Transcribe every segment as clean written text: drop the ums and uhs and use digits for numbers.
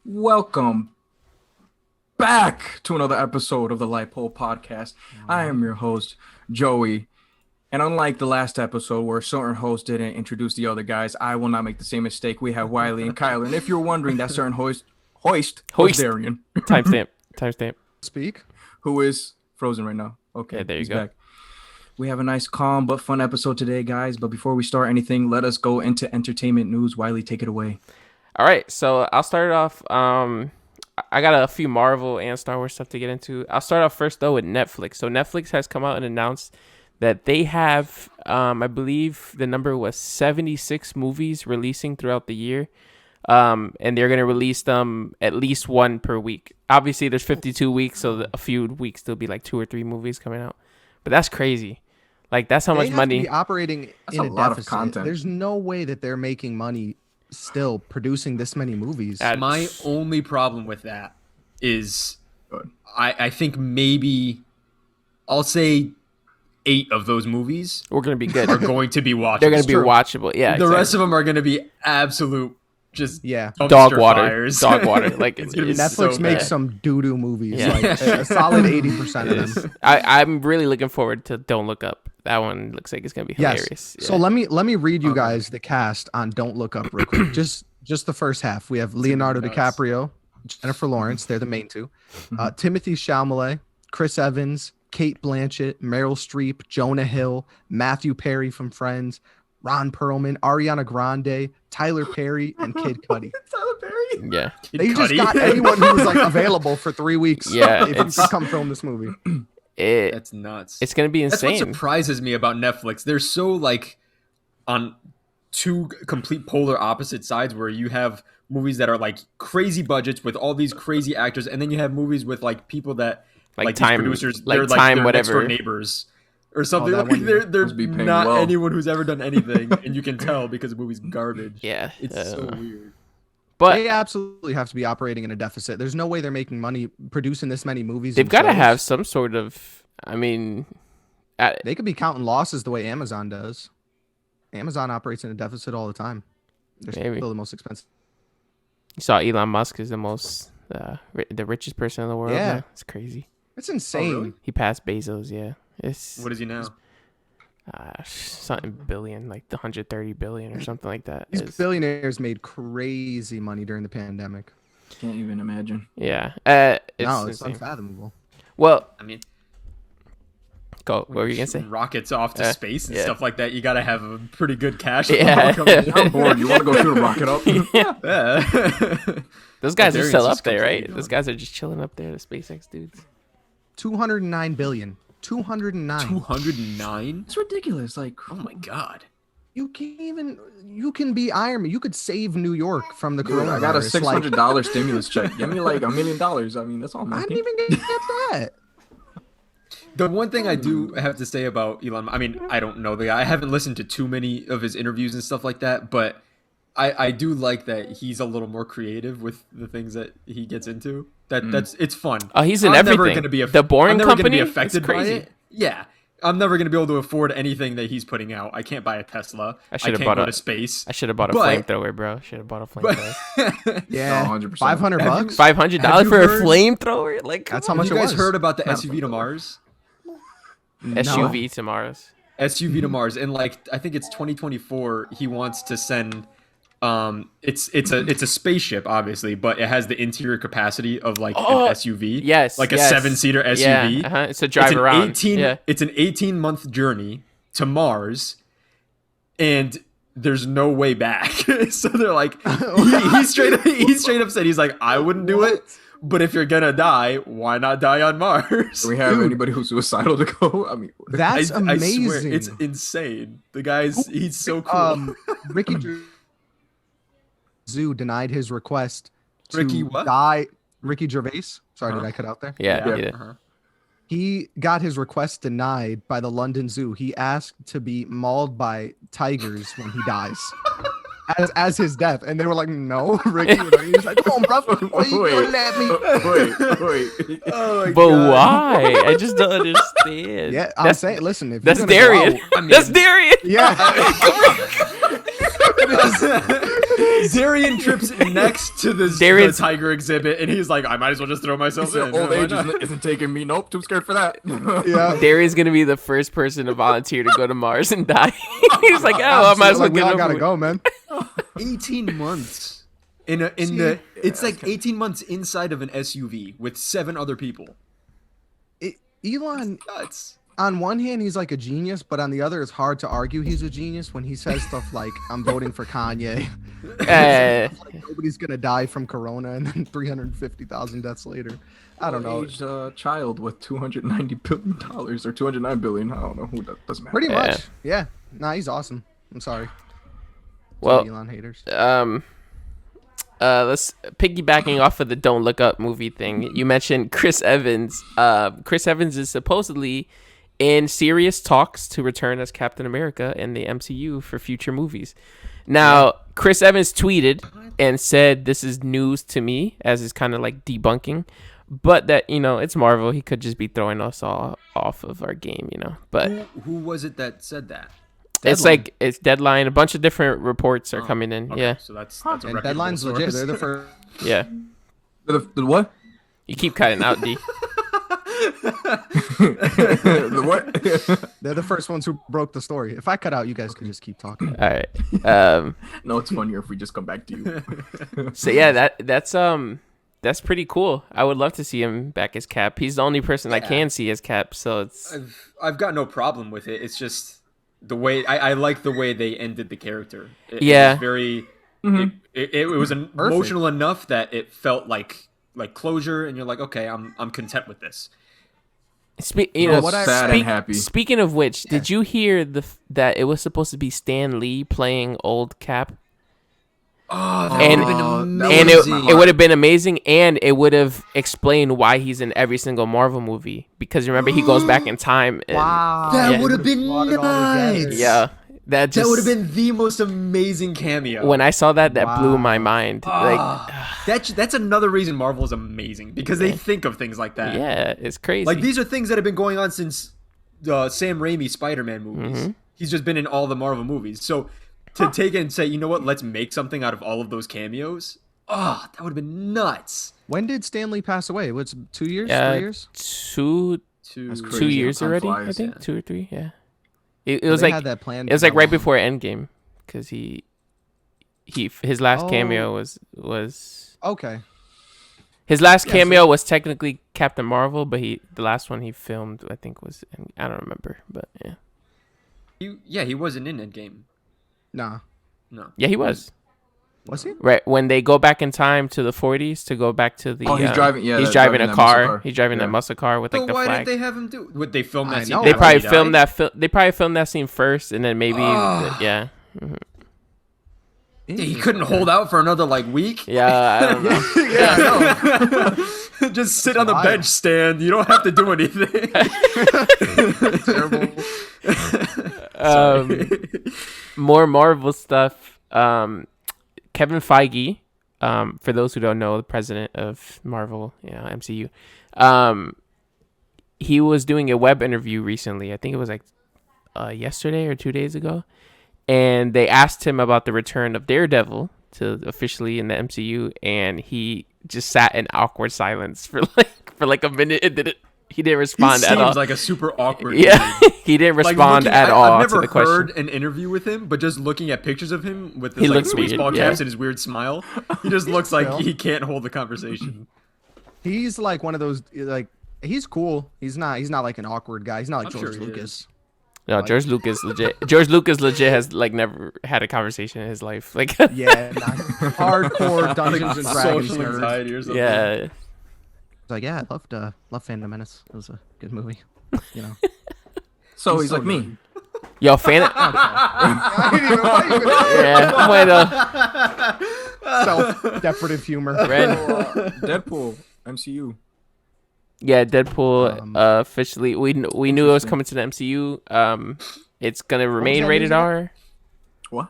Welcome back to another episode of the Lightpole Podcast. I am your host, Joey. And unlike the last episode where a certain host didn't introduce the other guys, I will not make the same mistake. We have Wiley and Kyler. And if you're wondering, that certain hoist Darian. Timestamp. Speak. Who is frozen right now. Okay, Yeah, there you he's go. back. We have a nice, calm, but fun episode today, guys. But before we start anything, let us go into entertainment news. Wiley, take it away. All right, so I'll start it off. I got a few Marvel and Star Wars stuff to get into. I'll start off first, though, with Netflix. So Netflix has come out and announced that they have, I believe the number was 76 movies releasing throughout the year. And they're going to release them at least one per week. Obviously, there's 52 weeks, so a few weeks there'll be like 2 or 3 movies coming out. But that's crazy. Like, that's how much money. They have to be operating That's in a a lot of deficit. content. There's no way that they're making money still producing this many movies. My only problem with that is Good. I think maybe I'll say 8 of those movies We're going to be good. are going to be watchable. They're going to be true. watchable. Yeah. The rest of them are going to be absolute just Yeah. dumpster Dog water. fires. Dog water. Like, It's gonna be it's Netflix so makes bad. some doo-doo movies, Yeah. like a solid 80% It of is. them. I'm really looking forward to Don't Look Up. That one looks like it's gonna be hilarious. Yes. So let me read you guys the cast on Don't Look Up real quick. Just the first half. We have Leonardo nuts. DiCaprio, Jennifer Lawrence. They're the main two. Timothy Chalamet, Chris Evans, Kate Blanchett, Meryl Streep, Jonah Hill, Matthew Perry from Friends, Ron Perlman, Ariana Grande, Tyler Perry, and Kid Cudi. Tyler Perry. yeah, They just Cudi. got anyone who was like available for 3 weeks. Yeah, if you it's- could come film this movie. That's nuts. it's gonna be That's what insane. surprises me about Netflix. They're so like on 2 complete polar opposite sides where you have movies that are like crazy budgets with all these crazy actors, and then you have movies with like people that Like these Time- producers, like they're Time their next whatever. door neighbors or something. that Like, one they're must be paying not well. anyone who's ever done anything, and you can tell because the movie's garbage. Yeah, It's so weird. but They absolutely have to be operating in a deficit. There's no way they're making money producing this many movies. they've and got to shows. have some sort of. I mean, They could be counting losses the way Amazon does. Amazon operates in a deficit all the time. They're Maybe. still the most expensive. you saw Elon Musk is the most the richest person in the world. Yeah. Now. It's crazy. It's insane. really? He passed Bezos. Yeah, it's What is he now? something billion, like the 130 billion or something like that. These It's- billionaires made crazy money during the pandemic. Can't even imagine. Yeah, No, it's insane. unfathomable. Well, I mean, go. What were you gonna say? rockets off to space and yeah. stuff like that. You got to have a pretty good cash flow Yeah. coming in. I'm bored. You want to go shoot a rocket up? Yeah. Those guys are Darius still is up there, completely right? gone. Those guys are just chilling up there, the SpaceX dudes. 209 billion. 209. 209? It's ridiculous. Like, Oh my god. You can be Iron Man. You could save New York from the dude, coronavirus. I got a Like, $600 stimulus check. Give me like $1 million. I mean, that's all I'm I asking. didn't even get that. The one thing I do have to say about Elon, I mean, I don't know the guy. I haven't listened to too many of his interviews and stuff like that, but I do like that he's a little more creative with the things that he gets into. That's it's fun. Oh, he's in I'm never everything. gonna be The Boring I'm never Company? gonna be affected It's by crazy. it. Yeah. I'm never going to be able to afford anything that he's putting out. I can't buy a Tesla. I I should've can't bought go a- to space. I should have bought a But- flamethrower, bro. Should have bought a flamethrower. Yeah, 100%. 500 bucks. $500 Have you for a heard- flamethrower? Like, That's come how on. much Have you it guys was. heard about the Not SUV to Mars? SUV to Mars. SUV to Mars, and like I think it's 2024. He wants to send. It's a spaceship, obviously, but it has the interior capacity of like Oh, an SUV. yes, like yes. a 7-seater SUV. Yeah, it's a drive around. Yeah. It's an 18-month journey to Mars, and there's no way back. So they're like, he straight up said he's like, I wouldn't do it. But if you're gonna die, why not die on Mars? Do we have Dude. anybody who's suicidal to go? I mean, That's I amazing. swear, it's insane. The guy's he's so cool. Ricky Zoo denied his request to Ricky what? die. Ricky Gervais. Sorry, did Huh? I cut out there? Yeah, Yeah. get it. Uh-huh. He got his request denied by the London Zoo. He asked to be mauled by tigers when he dies. As his death, and they were like, "No, Ricky." He's like, "Come on, bro, why you gonna let me?" wait. Oh my But God. why? I just don't understand. Yeah, I'm that's saying, listen, if that's you're gonna go Darian. out- I mean- That's Darian. yeah, Zarian trips next to the tiger exhibit, and he's like, I might as well just throw myself in. Old age isn't taking me. Nope, too scared for that. Yeah. Darian's gonna be the first person to volunteer to go to Mars and die. He's like, I might as well we get all over gotta it. go, man. 18 months it's like 18 months inside of an SUV with 7 other people. Elon, Nuts. on one hand, he's like a genius, but on the other, it's hard to argue he's a genius when he says stuff like, I'm voting for Kanye. Like nobody's going to die from corona, and then 350,000 deaths later. I don't know. Aged child with $290 billion or $209 billion. I don't know who that doesn't matter. Pretty much. Yeah. Nah, he's awesome. I'm sorry. Well, Elon haters. let's piggybacking off of the Don't Look Up movie thing. You mentioned Chris Evans. Chris Evans is supposedly in serious talks to return as Captain America in the MCU for future movies. Now, Chris Evans tweeted and said, "This is news to me," as is kind of like debunking, but that, you know, it's Marvel. He could just be throwing us all off of our game, you know. But who was it that said that? it's like it's Deadline. A bunch of different reports are coming in. Okay, Yeah, so that's And Deadline's source. legit. They're the first. yeah. The what? You keep cutting out, D. The what? They're the first ones who broke the story. If I cut out, you guys can just keep talking. All right. No, it's funnier if we just come back to you. So yeah, that's pretty cool. I would love to see him back as Cap. He's the only person I can see as Cap. So it's I've got no problem with it. It's just the way I like the way they ended the character. It Yeah. was very. It was emotional enough that it felt like closure, and you're like, okay, I'm content with this. Sad and happy. Speaking of which, did you hear that it was supposed to be Stan Lee playing old Cap? Oh, that And- would have been And amazing. it would have been amazing, and it would have explained why he's in every single Marvel movie. Because remember, he goes back in time. And, That Yeah. would have been Brought it all together. nice. Yeah, that That would have just been the most amazing cameo. when I saw that blew my mind. That's another reason Marvel is amazing, because they think of things like that. Yeah, it's crazy. Like, these are things that have been going on since Sam Raimi Spider-Man movies. Mm-hmm. He's just been in all the Marvel movies. So to take it and say, you know what, let's make something out of all of those cameos. Oh, that would have been nuts. When did Stanley pass away? What's 2 years? Yeah, 3 years? That's 2 crazy. years Time already. flies. I think Yeah. 2 or 3. Yeah, it was They like had that plan. it was like right before Endgame, because his last cameo was Okay. his last cameo was technically Captain Marvel, but the last one he filmed, I think, was I don't remember, but yeah, He wasn't in Endgame. Nah. No. yeah, he was. Was he? Right when they go back in time to the 40s to go back to the He's driving. Yeah, he's that- driving a that muscle car. He's driving that muscle car with like So the why flag. did they have him do? Would they film I that scene? know, They right? probably after he filmed died? that. They probably filmed that scene first, and then maybe yeah. Yeah, he couldn't hold out for another week. Yeah, I don't know. Yeah, Just sit on the wild. bench stand. You don't have to do anything. Terrible. More Marvel stuff. Kevin Feige, for those who don't know, the president of Marvel, MCU. He was doing a web interview recently. I think it was yesterday or 2 days ago, and they asked him about the return of Daredevil to officially in the MCU, and he just sat in awkward silence for a minute. He didn't respond at all. Seems like a super awkward. Yeah, dude. he didn't Like, respond looking- at all I've to never the question. heard an interview with him, but just looking at pictures of him with He his looks weird, baseball yeah. caps and his weird smile, he just looks like he can't hold the conversation. He's like one of those he's cool. He's not like an awkward guy. He's not like I'm George sure he Lucas. No, George Lucas legit. George Lucas legit has never had a conversation in his life. Like, Yeah, hardcore Dungeons and Dragons Social nerd. anxiety or something. yeah. It's like, yeah, I love Phantom Menace. It was a good movie. You know. So He's he's so like me. Yo, fan. I didn't even know you Yeah, bueno. self-deprecative humor. Red. Deadpool, MCU. Yeah, Deadpool. Officially, we knew it was coming to the MCU. It's gonna remain that rated news R. What?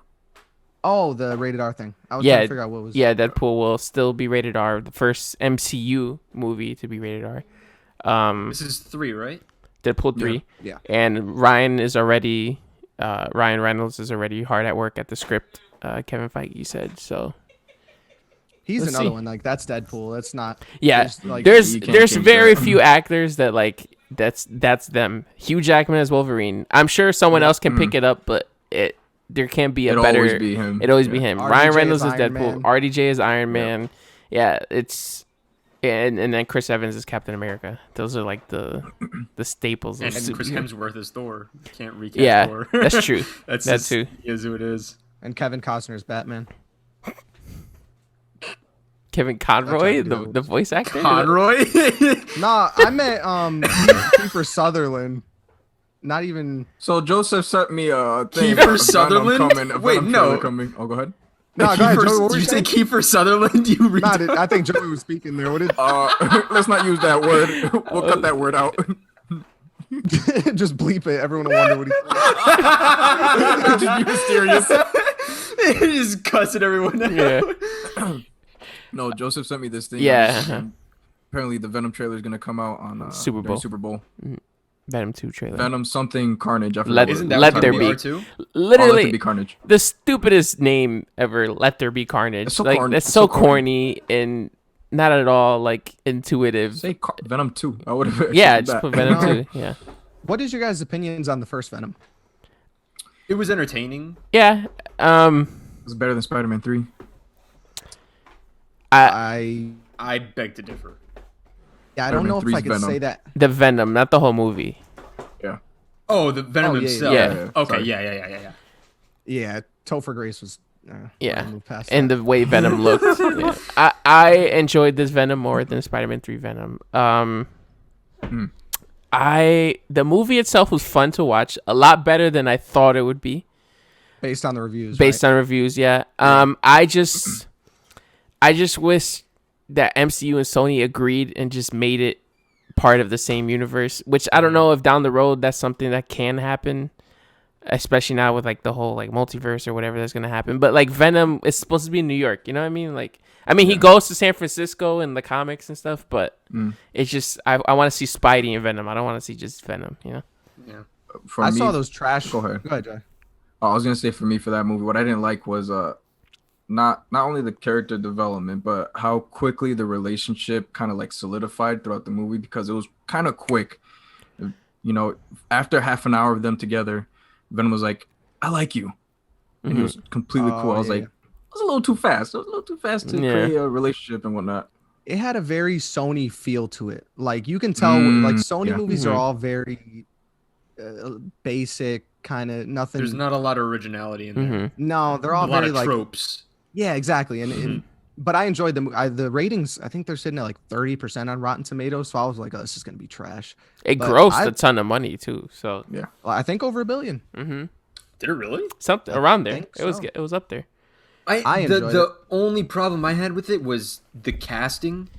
Oh, the rated R thing. I was Yeah, trying to figure out what was. Yeah, Deadpool will still be rated R. The first MCU movie to be rated R. This is 3, right? Deadpool 3. Yeah. And Ryan Reynolds is already hard at work at the script Kevin Feige said. So He's Let's another see. one. Like that's Deadpool. That's not. yeah, Like, there's you can't change very that. few actors that like that's them. Hugh Jackman as Wolverine. I'm sure someone else can pick it up, but there can't be a It'll better. always be him. It'd always be Yeah. him. RDJ Ryan is Reynolds is Iron Deadpool. Man. RDJ is Iron Man. Yeah, it's and then Chris Evans is Captain America. Those are like the staples of And Chris superhero. Hemsworth is Thor. You can't recast Yeah, Thor. that's true. That's That just, too. He is who it is. And Kevin Costner's Batman. Kevin Conroy, That's how it the voice actor. Conroy. Nah, I meant Kiefer Sutherland. Not even. So Joseph sent me a thing. Kiefer of Venom Sutherland? Coming, a Wait, Venom no. trailer coming. Oh, go ahead. No, go ahead, Joey. What were Did you say saying? Kiefer Sutherland? You Nah, retard. I think Joey was speaking there. What did? Let's not use that word. We'll cut that word out. Just bleep it. Everyone will wonder what he said. Just be mysterious. Just cussing everyone out. Yeah. No, Joseph sent me this thing. Yeah. Apparently, the Venom trailer is gonna come out on Super during Bowl. Super Bowl. Venom 2 trailer. Venom something Carnage. I forgot Let- what Isn't it that was. let what there we be. are too? Let there Literally be Carnage. the stupidest name ever. Let there be carnage. It's so like corny. that's It's so so corny and not at all like intuitive. Say Venom 2. I would have. Yeah, just put Venom No. 2. Yeah. What is your guys' opinions on the first Venom? It was entertaining. Yeah. It's better than Spider-Man 3. I I beg to differ. I don't know if Spider-Man I 3's could Venom. say that. The Venom, not the whole movie. Yeah. Oh, the Venom Oh, yeah, himself. yeah. Okay, Sorry. yeah. Yeah, Topher Grace was. Yeah. move past And that. the way Venom looked. Yeah. I enjoyed this Venom more than Spider-Man 3 Venom. The movie itself was fun to watch, a lot better than I thought it would be. based on the reviews. Based on reviews, yeah. I just wish that MCU and Sony agreed and just made it part of the same universe, which I don't know if down the road that's something that can happen, especially now with like the whole like multiverse or whatever that's gonna happen. But like Venom is supposed to be in New York, you know what I mean? Like, I mean, he goes to San Francisco in the comics and stuff, but it's just I want to see Spidey and Venom. I don't want to see just Venom, you know? Yeah. For I me, saw those trash. Go ahead. Go ahead, Jay. I was gonna say for me for that movie, what I didn't like was not only the character development, but how quickly the relationship kind of like solidified throughout the movie, because it was kind of quick. You know, after half an hour of them together, Venom was like, "I like you," and he was completely cool. I was like, "It was a little too fast. It was a little too fast to create a relationship and whatnot." It had a very Sony feel to it. Like you can tell, like Sony yeah. movies are all very basic, kind of nothing. There's not a lot of originality in there. No, they're A all lot very of like tropes. yeah, exactly. And but I enjoyed them. The ratings. I think they're sitting at like 30% on Rotten Tomatoes. So I was like, oh, this is gonna be trash. It But grossed a ton of money too, so Yeah. Well, I think over $1 billion. Did it really? something around there. think It so. was up there. I enjoyed the only problem I had with it was the casting,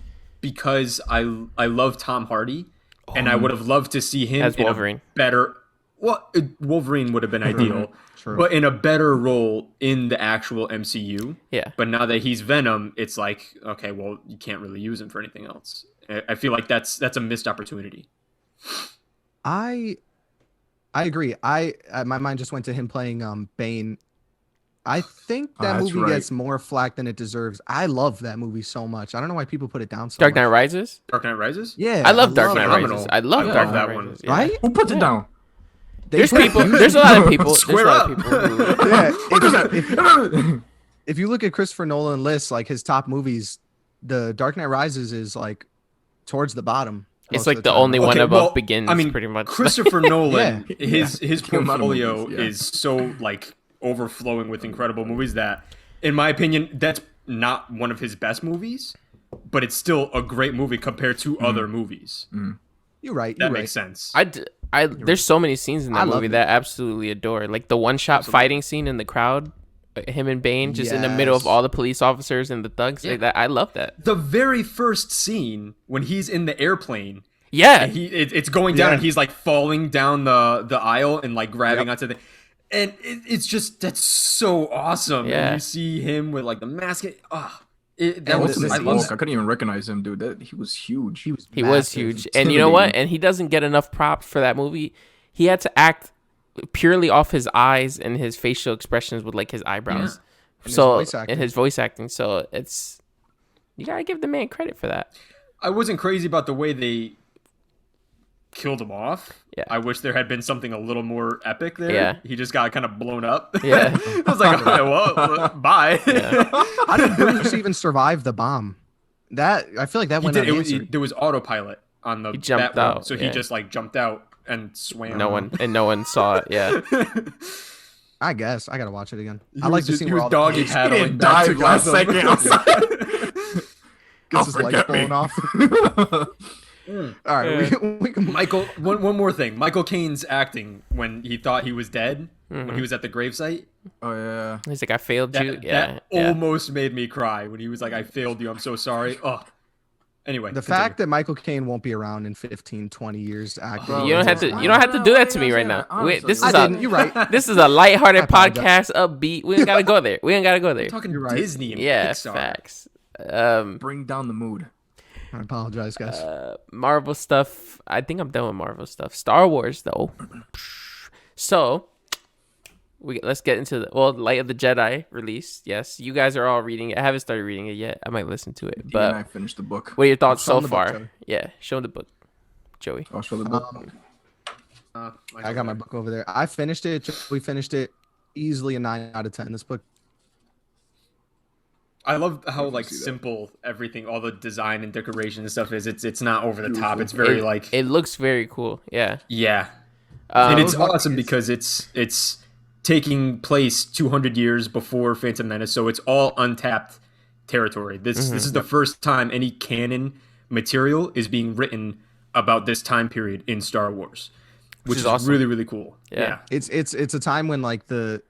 because I love Tom Hardy, and I would have loved to see him As in Wolverine. a better. Well, Wolverine would have been ideal, True. but in a better role in the actual MCU. Yeah. But now that he's Venom, it's like, okay, well, you can't really use him for anything else. I feel like that's a missed opportunity. I agree. My mind just went to him playing Bane. I think that That's movie right. gets more flack than it deserves. I love that movie so much. I don't know why people put it down so Dark much. Knight Rises. Dark Knight Rises. Yeah, I love Dark Knight Phenomenal. Rises. I love I Dark love Knight that one. Rises. Yeah. Right? Who put it down? There's They- people. There's a lot of people. There's a Square lot of up. people. Who, Yeah, What is that? if you look at Christopher Nolan lists, like his top movies, the Dark Knight Rises is like towards the bottom. it's most like of the time. only one Okay, above well, Begins. I mean, pretty much. Christopher Nolan, Yeah. his The amount of portfolio movies, yeah. is so like overflowing with incredible movies that, in my opinion, that's not one of his best movies, but it's still a great movie compared to other movies. You're right. That You're makes right. sense. There's so many scenes in I that love movie it. that I absolutely adore. Like the one shot fighting scene in the crowd, him and Bane just in the middle of Yes. all the police officers and the thugs. Like that, I love that. The very first scene when he's in the airplane, Yeah, and it's going down Yeah. and he's like falling down the aisle and like grabbing onto the, and it's just that's so awesome. Yeah. And you see him with like the mask. That And was this I is- love Hulk. I couldn't even recognize him, dude. He was huge. He was he was massive. huge, and you know what? intimidating. And he doesn't get enough props for that movie. He had to act purely off his eyes and his facial expressions with like his eyebrows. And his voice acting. So you gotta give the man credit for that. I wasn't crazy about the way they killed him off. Yeah. I wish there had been something a little more epic there. Yeah. He just got kind of blown up. Yeah. I was like, okay, well, bye. Yeah. How did Bruce even survive the bomb? That I feel like that went unanswered. There was autopilot on the He jumped Batmobile, out, so he just like jumped out and swam. No one saw it. Yeah. I guess I gotta watch it again. He I like was to just- see he where was all the doggy kids paddling. He didn't back die to last Gotham. second. outside. gets his legs forget me. blown off. All right, we can Michael, one more thing. Michael Caine's acting when he thought he was dead, when he was at the gravesite, Oh yeah. He's like, I failed you. that almost made me cry when he was like, I failed you, I'm so sorry. Oh. Anyway. The fact that Michael Caine won't be around in 15, 20 years acting. Bro, You don't have to. You don't have to do that to me right now. This I is didn't. You're right. this is a lighthearted I apologize. podcast, upbeat. We ain't gotta go there. We ain't gotta go there. We're talking You're right. Disney and Yeah, Pixar. facts. Bring down the mood. I apologize, guys. Marvel stuff. I think I'm done with Marvel stuff. Star Wars though. So let's get into Light of the Jedi release. Yes, you guys are all reading it. I haven't started reading it yet. I might listen to it. And I But finished the book. what are your thoughts Show so him the book, far? Joey. Yeah, show him the book, Joey. I'll show the book. I got my book over there. I finished it. We finished it easily a 9 out of 10. This book. I love how like see that. simple everything, all the design and decoration and stuff is. It's not over the top. It's very like It looks very cool. Yeah. yeah, and it's Those awesome monkeys. because it's taking place 200 years before Phantom Menace, so it's all untapped territory. This is the first time any canon material is being written about this time period in Star Wars, which is is awesome. really really cool. Yeah. It's a time when like the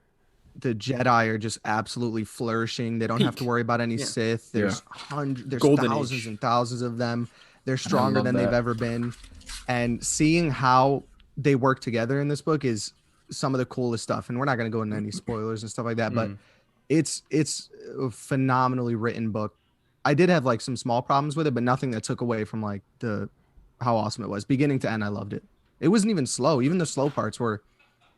Jedi are just absolutely flourishing. They don't have to Peak. worry about any Yeah. Sith. There's there's Golden thousands Age. and thousands of them. They're stronger love than they've that. ever been. And seeing how they work together in this book is some of the coolest stuff. And we're not going to go into any spoilers and stuff like that, but it's a phenomenally written book. I did have like some small problems with it, but nothing that took away from like how awesome it was. Beginning to end, I loved it. It wasn't even slow. Even the slow parts were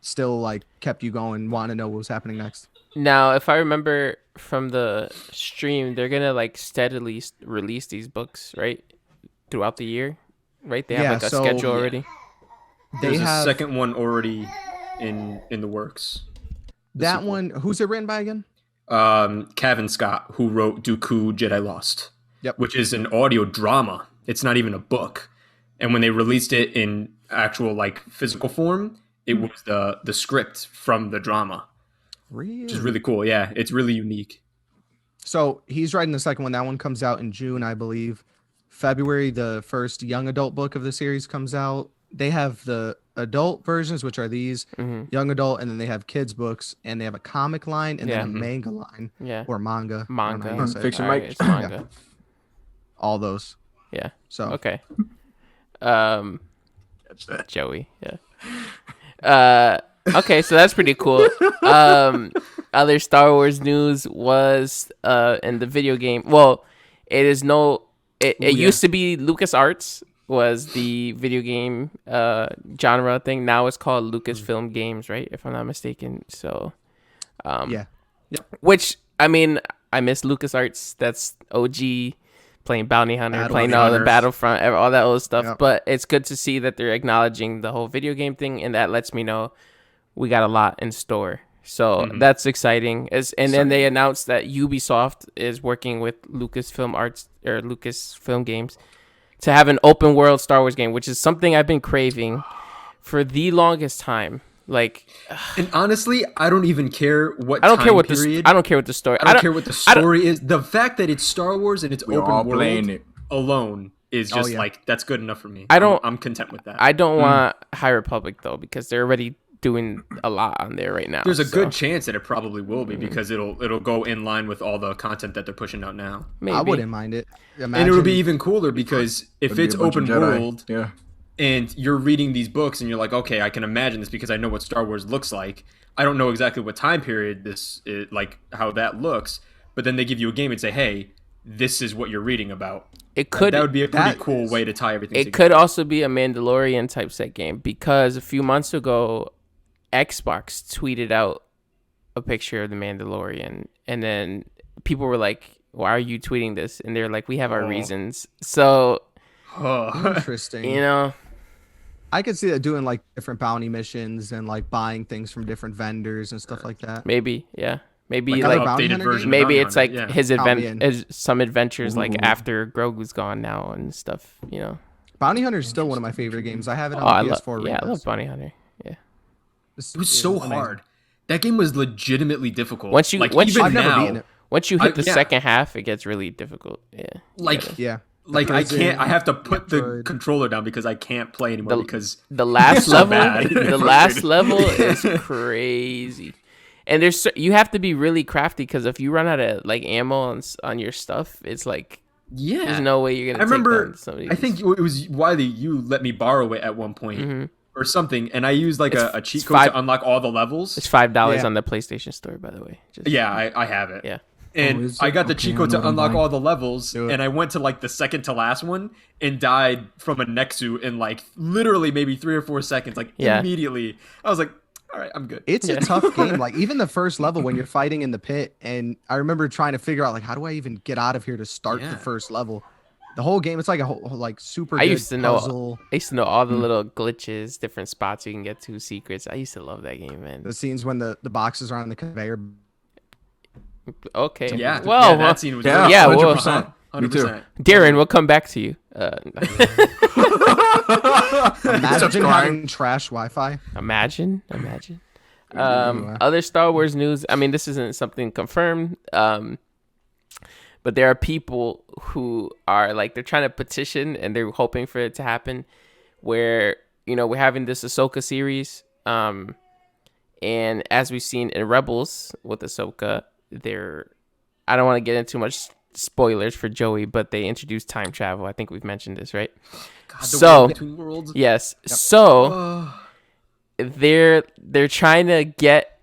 still like kept you going, wanting to know what was happening next. Now, if I remember from the stream, they're gonna like steadily release these books, right, throughout the year, right? They have Yeah, like a so- schedule yeah. already. They There's have a second one already in the works. that one. Who's it written by again? Cavan Scott, who wrote Dooku Jedi Lost, Yep. which is an audio drama. It's not even a book. And when they released it in actual like physical form, it was the script from the drama, which is really cool. Yeah, it's really unique. So he's writing the second one. That one comes out in June, I believe. February, the first young adult book of the series comes out. They have the adult versions, which are these young adult, and then they have kids books, and they have a comic line and then a manga line Yeah. or manga. I don't know how you Manga. say it. Fiction, Alright, Mike. it's manga. All those. Yeah. So Okay. Joey. Yeah. Okay, so that's pretty cool. Other Star Wars news was in the video game. Well, it is no. It used to be LucasArts was the video game genre thing. Now it's called Lucasfilm Games, right? If I'm not mistaken. So, yeah. which I mean, I miss LucasArts. That's OG. Playing Bounty Hunter, playing all the Battlefront, all that old stuff. Yep. But it's good to see that they're acknowledging the whole video game thing, and that lets me know we got a lot in store. So that's exciting. Then they announced that Ubisoft is working with Lucasfilm Arts or Lucasfilm Games to have an open world Star Wars game, which is something I've been craving for the longest time. Like, And honestly, I don't even care what I don't care what period. I don't care what the story. I don't care what the story is. The fact that it's Star Wars and it's We all open playing world it. alone is just yeah. like that's good enough for me. I don't- I'm content with that. I don't want High Republic though, because they're already doing a lot on there right now. There's a so good chance that it probably will be because it'll go in line with all the content that they're pushing out now. maybe. I wouldn't mind it. And it'll be even cooler because if It'd be it's a bunch of open Jedi. world Yeah. and you're reading these books and you're like, okay, I can imagine this because I know what Star Wars looks like. I don't know exactly what time period this is, like how that looks, but then they give you a game and say, hey, this is what you're reading about. It could. That would be a pretty that cool is- way to tie everything It together. could also be a Mandalorian type set game because a few months ago, Xbox tweeted out a picture of the Mandalorian, and then people were like, "Why are you tweeting this?" And they're like, "We have our reasons." So, Interesting. you know, I could see that doing like different bounty missions and like buying things from different vendors and stuff like that. maybe, yeah, maybe Like, like an bounty updated hunter version. game? of maybe Bounty it's Hunter, like yeah. his Count me in. some adventures like Ooh. after Grogu's gone now and stuff. You know, Bounty Hunter is still one of my favorite games. I have it on I the love PS4. I release. love Bounty Hunter. Yeah, It was so amazing. hard. That game was legitimately difficult. Once you- like once even I've never now, beaten it. once you hit the yeah. second half, it gets really difficult. Yeah, like Yeah. like I prison, can't. I have to put the Metroid. controller down because I can't play anymore The- because the last so level, bad. the last level is crazy, and you have to be really crafty because if you run out of like ammo on your stuff, it's like yeah, there's no way you're gonna. I remember. Take down somebody. I think it was Wiley. You let me borrow it at one point or something, and I used like a cheat it's code five- to unlock all the levels. it's $5 Yeah. on the PlayStation Store, by the way. Just, Yeah, I have it. yeah. And Oh, is I it? got the Okay, cheat I code know to what I'm unlock buying. all the levels, Do it. and I went to like the second to last one and died from a Nexu in like literally maybe 3 or 4 seconds, like Yeah. immediately. I was like, all right, I'm good. It's a tough game. Like even the first level when you're fighting in the pit, and I remember trying to figure out like how do I even get out of here to start Yeah. the first level. The whole game, it's like a whole like super. I good used to know- puzzle. I used to know all the little glitches, different spots you can get to, secrets. I used to love that game, man. The scenes when the boxes are on the conveyor. Okay. Yeah, Well, yeah, that scene was Yeah, really yeah, fun. well, 100%. Me too. 100%. Darren, we'll come back to you. Imagine crying. having trash Wi-Fi. Imagine. Other Star Wars news. I mean, this isn't something confirmed. But there are people who are like they're trying to petition and they're hoping for it to happen. Where we're having this Ahsoka series. And as we've seen in Rebels with Ahsoka, I don't want to get into too much spoilers for Joey, but they introduced time travel. I think we've mentioned this, right? God, the So- world between worlds. Yes. So Oh, they're trying to get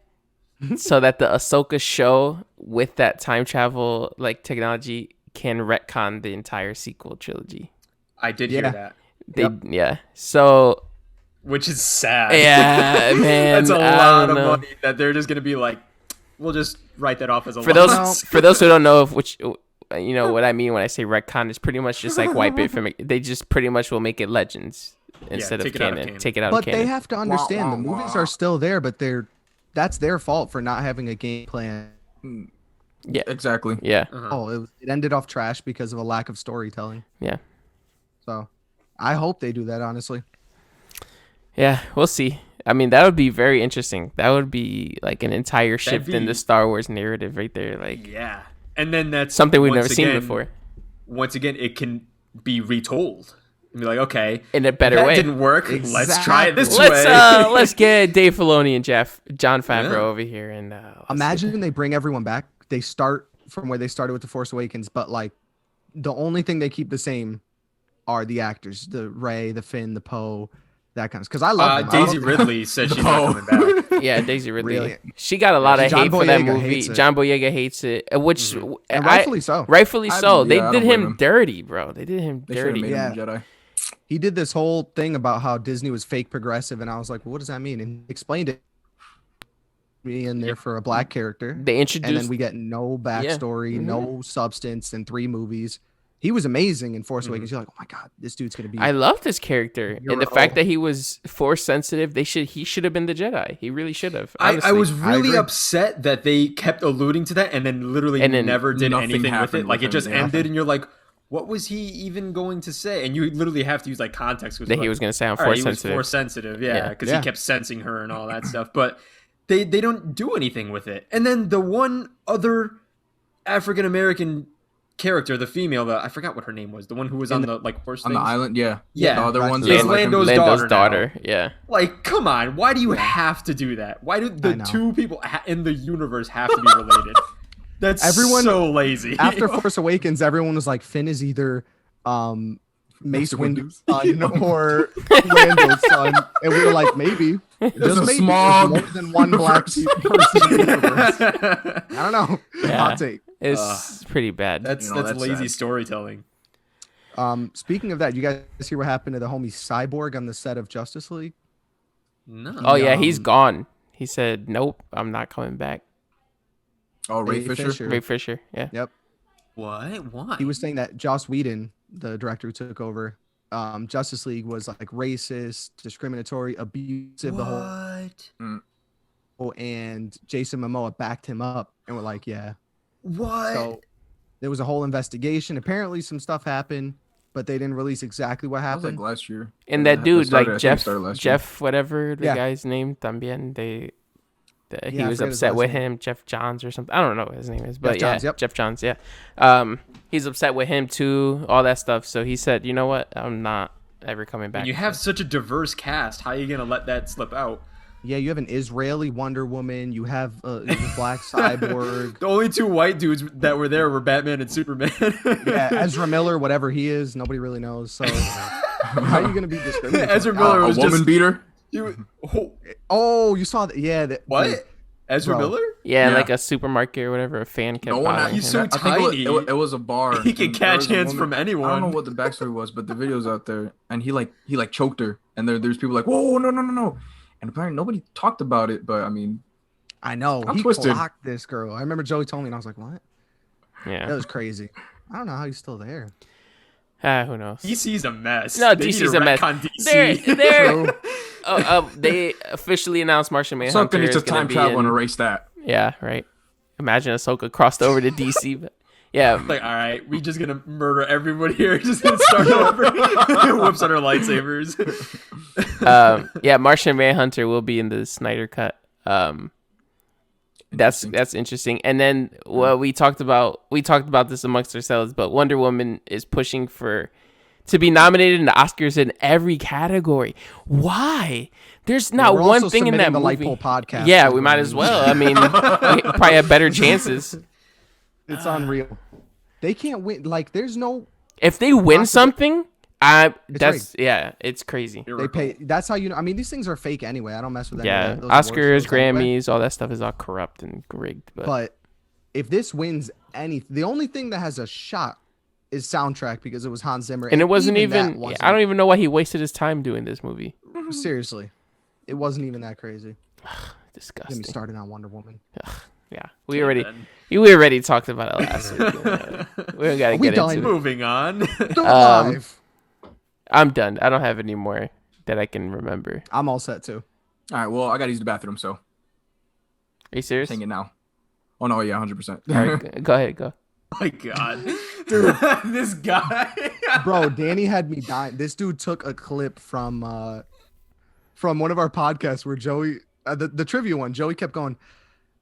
so that the Ahsoka show with that time travel like technology can retcon the entire sequel trilogy. I did Yeah. hear that, Yeah. So which is sad. yeah, man. That's a I lot don't of know. money that they're just gonna be like, we'll just write that off as a For loss. those who don't know what I mean when I say retcon, it's pretty much just like wipe it from it. They just pretty much will make it legends instead of take it out of canon. canon. Take it out But of canon. they have to understand the movies are still there, but that's their fault for not having a game plan. Yeah. Exactly. Yeah. Oh, it ended off trash because of a lack of storytelling. Yeah. So I hope they do that, honestly. Yeah, we'll see. I mean, that would be very interesting. That would be like an entire shift in the be- Star Wars narrative right there. Like Yeah, and then that's something we've once never seen again- before Once again, it can be retold. And be like, okay, in a better that way. didn't work. Let's try it this Let's way. let's get Dave Filoni and John Favreau Yeah. over here and let's Imagine they bring everyone back. They start from where they started with The Force Awakens, but like the only thing they keep the same are the actors, the Rey, the Finn, the Poe, that kind of. Because I love them. I Daisy love- Ridley said she's not coming back. get, yeah, Daisy Ridley. Really? She got a lot of John hate for that Boyega movie. hates it. John Boyega hates it, which And I- rightfully so. rightfully so. I They don't did blame him him. dirty, bro. They did him They should have dirty. made Yeah. him a Jedi. He did this whole thing about how Disney was fake progressive, and I was like, well, what does that mean? And he explained it me in there for a black character. They And introduced then we get no backstory, Mhm. no substance in 3 movies. He was amazing in Force Awakens. You're like, oh my god, this dude's gonna be. I love this character You're and the right. fact that he was force sensitive. He should have been the Jedi. He really should have. I honestly. was I really agree. upset that they kept alluding to that and then literally And then never did nothing anything with happened it. Like with it just him, yeah. ended, and you're like, what was he even going to say? And you literally have to use like context. that he was going to say I'm all right, force he was sensitive. force sensitive, yeah, Yeah. because Yeah. he kept sensing her and all that stuff. But they don't do anything with it. And then the one other African American character, the female, I forgot what her name was, the one who was on the like horse On things. the island, yeah. Yeah. The other Right. ones It's are like Lando's Lando's daughter Yeah. Like, come on, why do you have to do that? Why do I the know. two people in the universe have to be related? That's Everyone- so lazy. After Force Awakens, everyone was like, Finn is either Mace Master Windu's Windu's. son or Lando's son, and we were like, maybe. There's Just a maybe small there's more than one black person in the universe. I don't know. Yeah. Hot take. It's pretty bad. that's You know, that's that's lazy sad. storytelling. Speaking of that, you guys see what happened to the homie Cyborg on the set of Justice League? No. Oh yeah, he's gone. He said, "Nope, I'm not coming back." Oh, Ray Fisher. Ray Fisher. Yeah. Yep. What? Why? He was saying that Joss Whedon, the director who took over Justice League, was like racist, discriminatory, abusive, the whole. And Jason Momoa backed him up and were like, yeah. What? So there was a whole investigation. Apparently some stuff happened, but they didn't release exactly what That was happened. like last year. And that dude, started- I like think it started last year. Jeff, whatever the Yeah. guy's name, también he Yeah, I was forget his upset last with name. him, Jeff Johns or something. I don't know what his name is, but Johns, yep. Jeff Johns, yeah. He's upset with him too, all that stuff. So he said, you know what, I'm not ever coming back. When you have such a diverse cast, how are you gonna let that slip out? Yeah, you have an Israeli Wonder Woman. You have a black cyborg. The only two white dudes that were there were Batman and Superman. Yeah, Ezra Miller, whatever he is, nobody really knows. So how are you going to be discriminated? Ezra Miller A was woman just beater. Oh, you saw that? Yeah. What? Ezra Bro. Miller? Yeah, Yeah. like a supermarket or whatever. A fan kept No one. bothering He's him. so I think tiny. it was a bar. He can and catch there was a hands woman- from anyone. I don't know what the backstory was, but the video's out there, and he choked her, and there's people like, whoa, no, and apparently nobody talked about it, but I mean, I know. I'm He twisted. clocked this girl. I remember Joey told me, and I was like, what? That Yeah. was crazy. I don't know how he's still there. Who knows? DC's a mess. No, They need DC's to a mess. retcon DC. They're they officially announced Martian Manhunter. something needs to is gonna time be travel in- and erase that. Yeah, right. Imagine Ahsoka crossed over to DC, but yeah. Like, all right, we just gonna murder everybody here. Just gonna start over. Whips on our lightsabers. Yeah, Martian Manhunter will be in the Snyder cut. That's interesting. And then we talked about this amongst ourselves, but Wonder Woman is pushing to be nominated in the Oscars in every category. Why? There's not We're one also thing in that submitting movie. the Lightpole Podcast. Yeah, we might as well. I mean, we probably have better chances. It's unreal. They can't win. Like, there's no. If they win something, rigged. it's crazy. They pay. That's how you know. I mean, these things are fake anyway. I don't mess with them. Yeah, Those award Oscars, shows anyway. Grammys, all that stuff is all corrupt and rigged. But if this wins the only thing that has a shot is soundtrack because it was Hans Zimmer, and it wasn't that even. wasn't- I don't even know why he wasted his time doing this movie. Seriously, it wasn't even that crazy. Get Disgusting. me started on Wonder Woman. Yeah, we already talked about it last week. We don't gotta we get done? into it. Moving on. Don't live. I'm done. I don't have any more that I can remember. I'm all set too. All right, well, I gotta use the bathroom, so Are you serious? hang it now. Oh no, yeah, 100%. All right, go ahead. Go. Oh my god, dude, this guy. Bro, Danny had me dying. This dude took a clip from one of our podcasts where Joey, the trivia one, Joey kept going,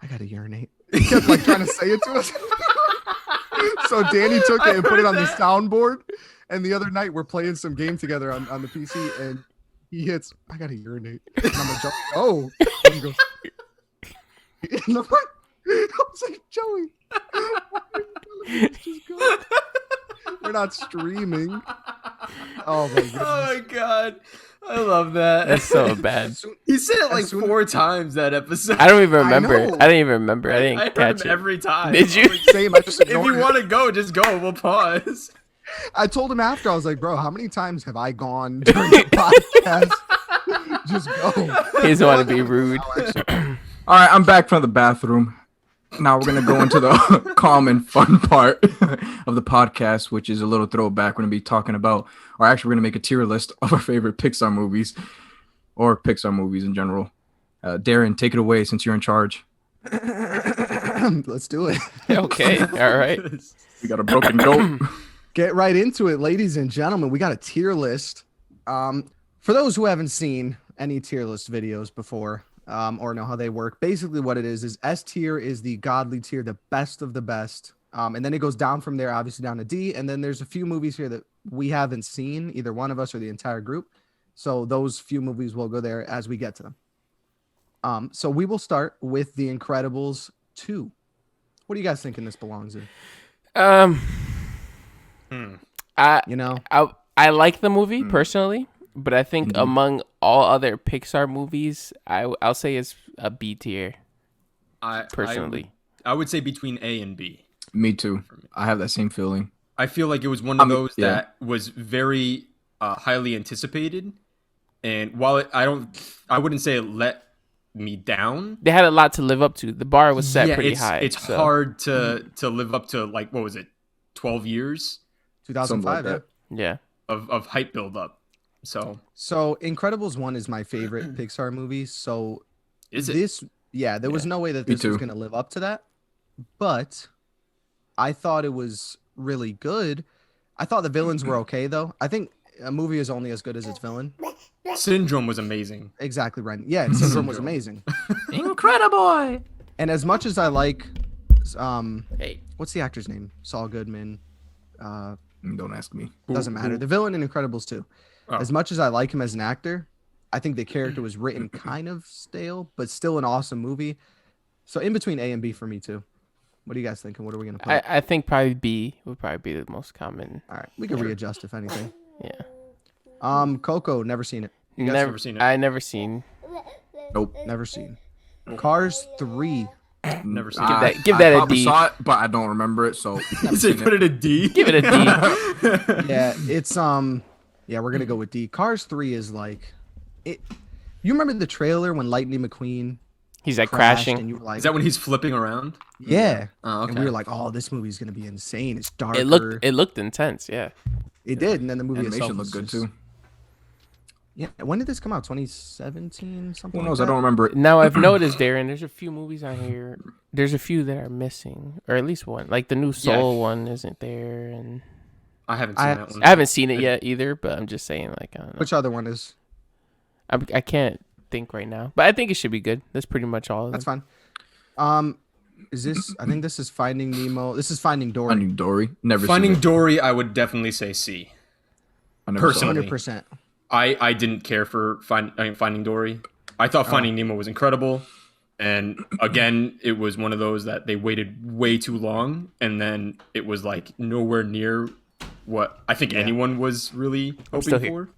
I gotta urinate. He kept like trying to say it to us. So Danny took it and put it on the soundboard. And the other night we're playing some game together on the PC and he hits, I gotta urinate. And I'm like, oh. And he goes, and I'm like, I was like, Joey, why are you telling me this? Just go. We're not streaming. Oh my goodness. Oh my god, I love that. That's so bad. He said it like as soon- 4 times that episode. I don't even remember. know. I didn't even remember. I didn't I heard catch him it. every time. Did you? I'm like, Same. I just if ignored you it. want to go, just go. We'll pause. I told him after, I was like, bro, how many times have I gone during the podcast? Just go. He doesn't want to be rude. All right, I'm back from the bathroom. Now we're gonna go into the calm and fun part of the podcast, which is a little throwback. We're gonna be talking about, or actually, we're gonna make a tier list of our favorite Pixar movies, or Pixar movies in general. Darren, take it away since you're in charge. Let's do it. Okay. All right. We got a broken goat. Get right into it, ladies and gentlemen. We got a tier list. For those who haven't seen any tier list videos before, or know how they work, basically what it is S tier is the godly tier, the best of the best. And then it goes down from there, obviously down to D. And then there's a few movies here that we haven't seen, either one of us or the entire group. So those few movies will go there as we get to them. So we will start with The Incredibles 2. What do you guys thinking this belongs in? I like the movie personally, but I think among all other Pixar movies, I'll say it's a B tier. Personally, I would say between A and B. Me too. I have that same feeling. I feel like it was one of those yeah. that was very highly anticipated, and while I wouldn't say it let me down. They had a lot to live up to. The bar was set pretty high. It's hard to live up to, like, what was it, 12 years 2005. Like Yeah. of hype build up. So Incredibles 1 is my favorite Pixar movie. So is it? there was no way that Me this was too. going to live up to that. But I thought it was really good. I thought the villains were okay, though. I think a movie is only as good as its villain. Syndrome was amazing. Exactly, right. Yeah, and Syndrome was amazing. Incredible. And as much as I like, Hey. what's the actor's name? Saul Goodman. Don't ask me. Doesn't matter. The villain in Incredibles 2. Oh. As much as I like him as an actor, I think the character was written kind of stale, but still an awesome movie. So in between A and B for me too. What are you guys thinking? What are we gonna put? I think probably B would probably be the most common. All right, we can readjust if anything. Yeah. Coco, never seen it. You guys never seen it? I never seen. Nope. Never seen. Cars 3. Never seen I, Give that I a probably D. saw it, but I don't remember it. So it. So you put it a D? Give it a D. Yeah, it's yeah, we're gonna go with D. Cars 3 is like it. You remember the trailer when Lightning McQueen He's like crashed crashing. and you were like, Is that when he's flipping around? yeah. Oh, okay. And we were like, oh, this movie's gonna be insane. It's darker. It looked intense. Yeah. It did, and then the movie itself animation was looked good just- too. Yeah, when did this come out? 2017, something. Who like knows? that? I don't remember it. Now I've noticed, Darren, there's a few movies on here. There's a few that are missing, or at least one. Like the new Soul one isn't there, and I haven't seen that one. I haven't seen it yet either. But I'm just saying, like, I don't know. Which other one is? I can't think right now, but I think it should be good. That's pretty much all of That's them. fine. Is this? I think this is Finding Nemo. This is Finding Dory. Finding Dory. Never Finding seen it. Dory, I would definitely say C. I never saw it. Personally. 100%. I didn't care for Finding Dory. I thought Finding Nemo was incredible. And again, it was one of those that they waited way too long. And then it was like nowhere near what I think anyone was really still hoping here. for.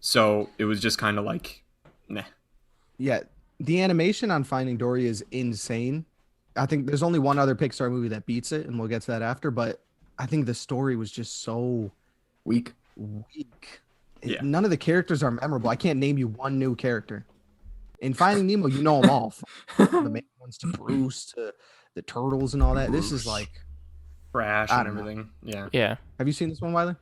So it was just kind of like, nah. Yeah, the animation on Finding Dory is insane. I think there's only one other Pixar movie that beats it, and we'll get to that after. But I think the story was just so Weak. weak. Yeah. None of the characters are memorable. I can't name you one new character. In Finding Nemo, you know them all. From the main ones to Bruce to the turtles and all that. This is like, Crash I and don't know. everything. Yeah. Yeah. have you seen this one, Wiley?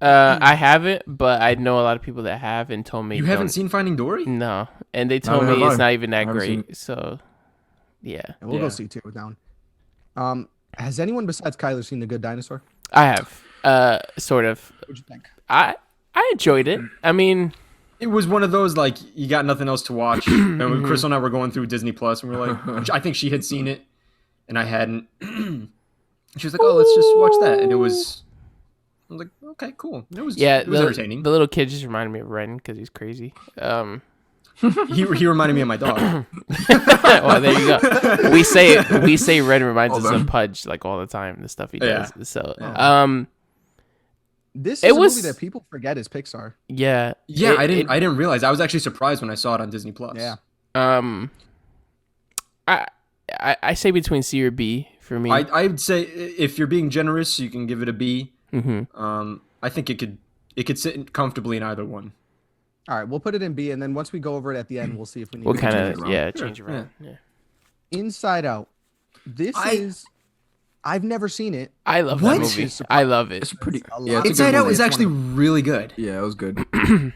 I haven't, but I know a lot of people that have and told me You haven't don't- seen Finding Dory? No, and they told Neither me have it's I. not even that haven't seen great. So, yeah, And we'll Yeah. go see two down. Has anyone besides Kyler seen The Good Dinosaur? I have. Sort of. What'd you think? I enjoyed it. I mean, It was one of those, like, you got nothing else to watch. And when Chris and I were going through Disney Plus, and we were like, I think she had seen it, and I hadn't. She was like, oh, let's just watch that. And I was like, okay, cool. It was entertaining. The little kid just reminded me of Ren because he's crazy. He reminded me of my dog. Well, there you go. We say Ren reminds Hold us on. of Pudge like all the time. The stuff he Yeah. does. So, This It is a was- movie that people forget is Pixar. yeah, Yeah, It- I didn't. it- I didn't realize. I was actually surprised when I saw it on Disney Plus. Yeah. I say between C or B for me. I'd say if you're being generous, you can give it a B. Mm-hmm. I think it could sit comfortably in either one. All right, we'll put it in B, and then once we go over it at the end, we'll see if we need We'll to kind change of it around. change around. Yeah. Inside Out. This is. I've never seen it. I love What? that movie. I love it. It's pretty. A Yeah, lot. it's a Inside good Out movie. is actually really good. Yeah, it was good. I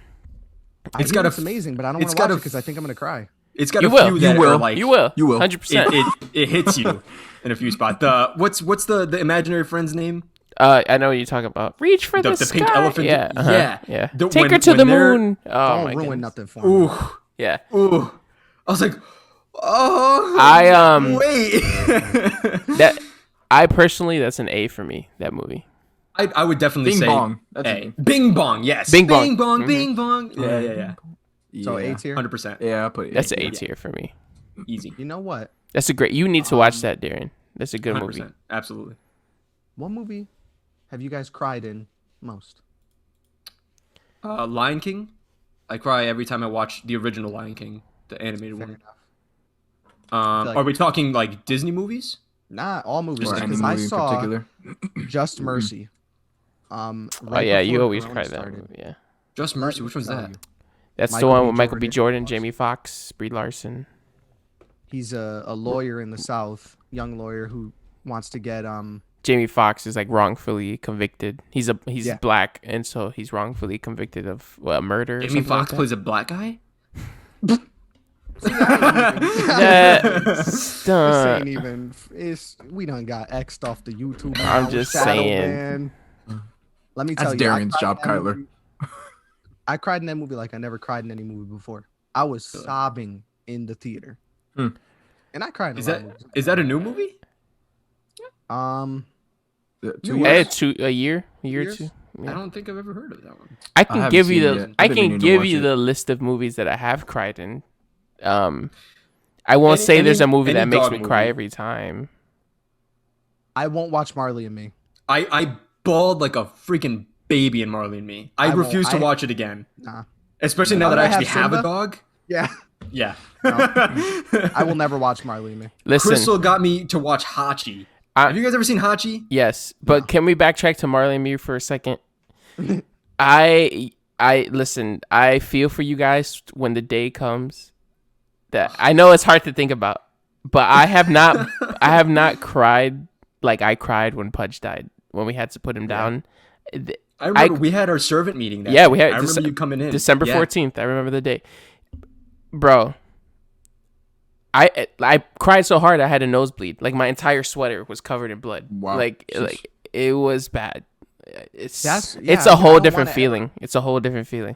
It's hear got a it's f- amazing, but I don't it's want to got watch a it because I think I'm gonna cry. It's got You a will. few You that will. are like You will. You will. 100%. it hits you in a few spots. What's the imaginary friend's name? I know what you're talking about. Reach for the, The sky. pink elephant? Yeah. Uh-huh. Yeah. Yeah. The- Take her when- to when the they're- moon. Oh Don't my ruin goodness. nothing for me. Ooh, Yeah. ooh. I was like, oh. I wait. I personally, that's an A for me. That movie. I would definitely Bing say bong. That's A. Bing bong. Yes. Bing bong. Bing bong. Mhm. Bing bong. Yeah. So yeah. A tier. 100%. Yeah, I put it. That's an yeah. A tier for me. Easy. You know what? That's a great. You need to watch that, Darren. That's a good 100%. movie. Absolutely. What movie have you guys cried in most? Lion King. I cry every time I watch the original Lion King, the animated Fair one. enough. like- Are we talking like Disney movies? Not all movies. Or any Because I movie in saw particular. Just Mercy. Oh Right yeah, you before always Corona cry that started. movie. Yeah. Just Mercy. Which one's Tell that? you. That's the Michael one B. with Michael B. Jordan. Jordan, Jamie Foxx, Brie Larson. He's a lawyer in the South, young lawyer who wants to get Jamie Foxx is like wrongfully convicted. He's Yeah. black, and so he's wrongfully convicted of murder. Or Jamie something Foxx like plays a black guy. that. This ain't even. We done got X'd off the YouTube. I'm now with just Shadow saying. Man. Let me That's tell you, Darian's job, cried in that Kyler. movie- I cried in that movie like I never cried in any movie before. I was sobbing in the theater, Hmm. and I cried in Is a lot that of movies. is that a new movie? 2 Yeah, years. A year or Years? two. Yeah. I don't think I've ever heard of that one. I I can haven't give seen you it the yet. I I've been can meaning to give watch you it. the list of movies that I have cried in. I won't Any- say there's a any- movie any that makes dog me cry movie. every time. I won't watch Marley and Me. I bawled like a freaking baby in Marley and Me. I I won't. refuse to watch it again, Nah. especially Now now that I that I have actually have a Simba? dog. Yeah, Yeah. I will never watch Marley and Me. Listen, Crystal got me to watch Hachi. Have you guys ever seen Hachi? yes, but can we backtrack to Marley and Me for a second? I listen. I feel for you guys when the day comes that I know it's hard to think about, but I have not cried like I cried when Pudge died when we had to put him down. I remember we had our servant meeting. That Yeah, day. we had I remember you coming in December Yeah. 14th. I remember the day, bro. I cried so hard I had a nosebleed. Like my entire sweater was covered in blood. Wow. Like it was bad. It's That's- it's yeah, a I whole don't different wanna feeling. It's a whole different feeling.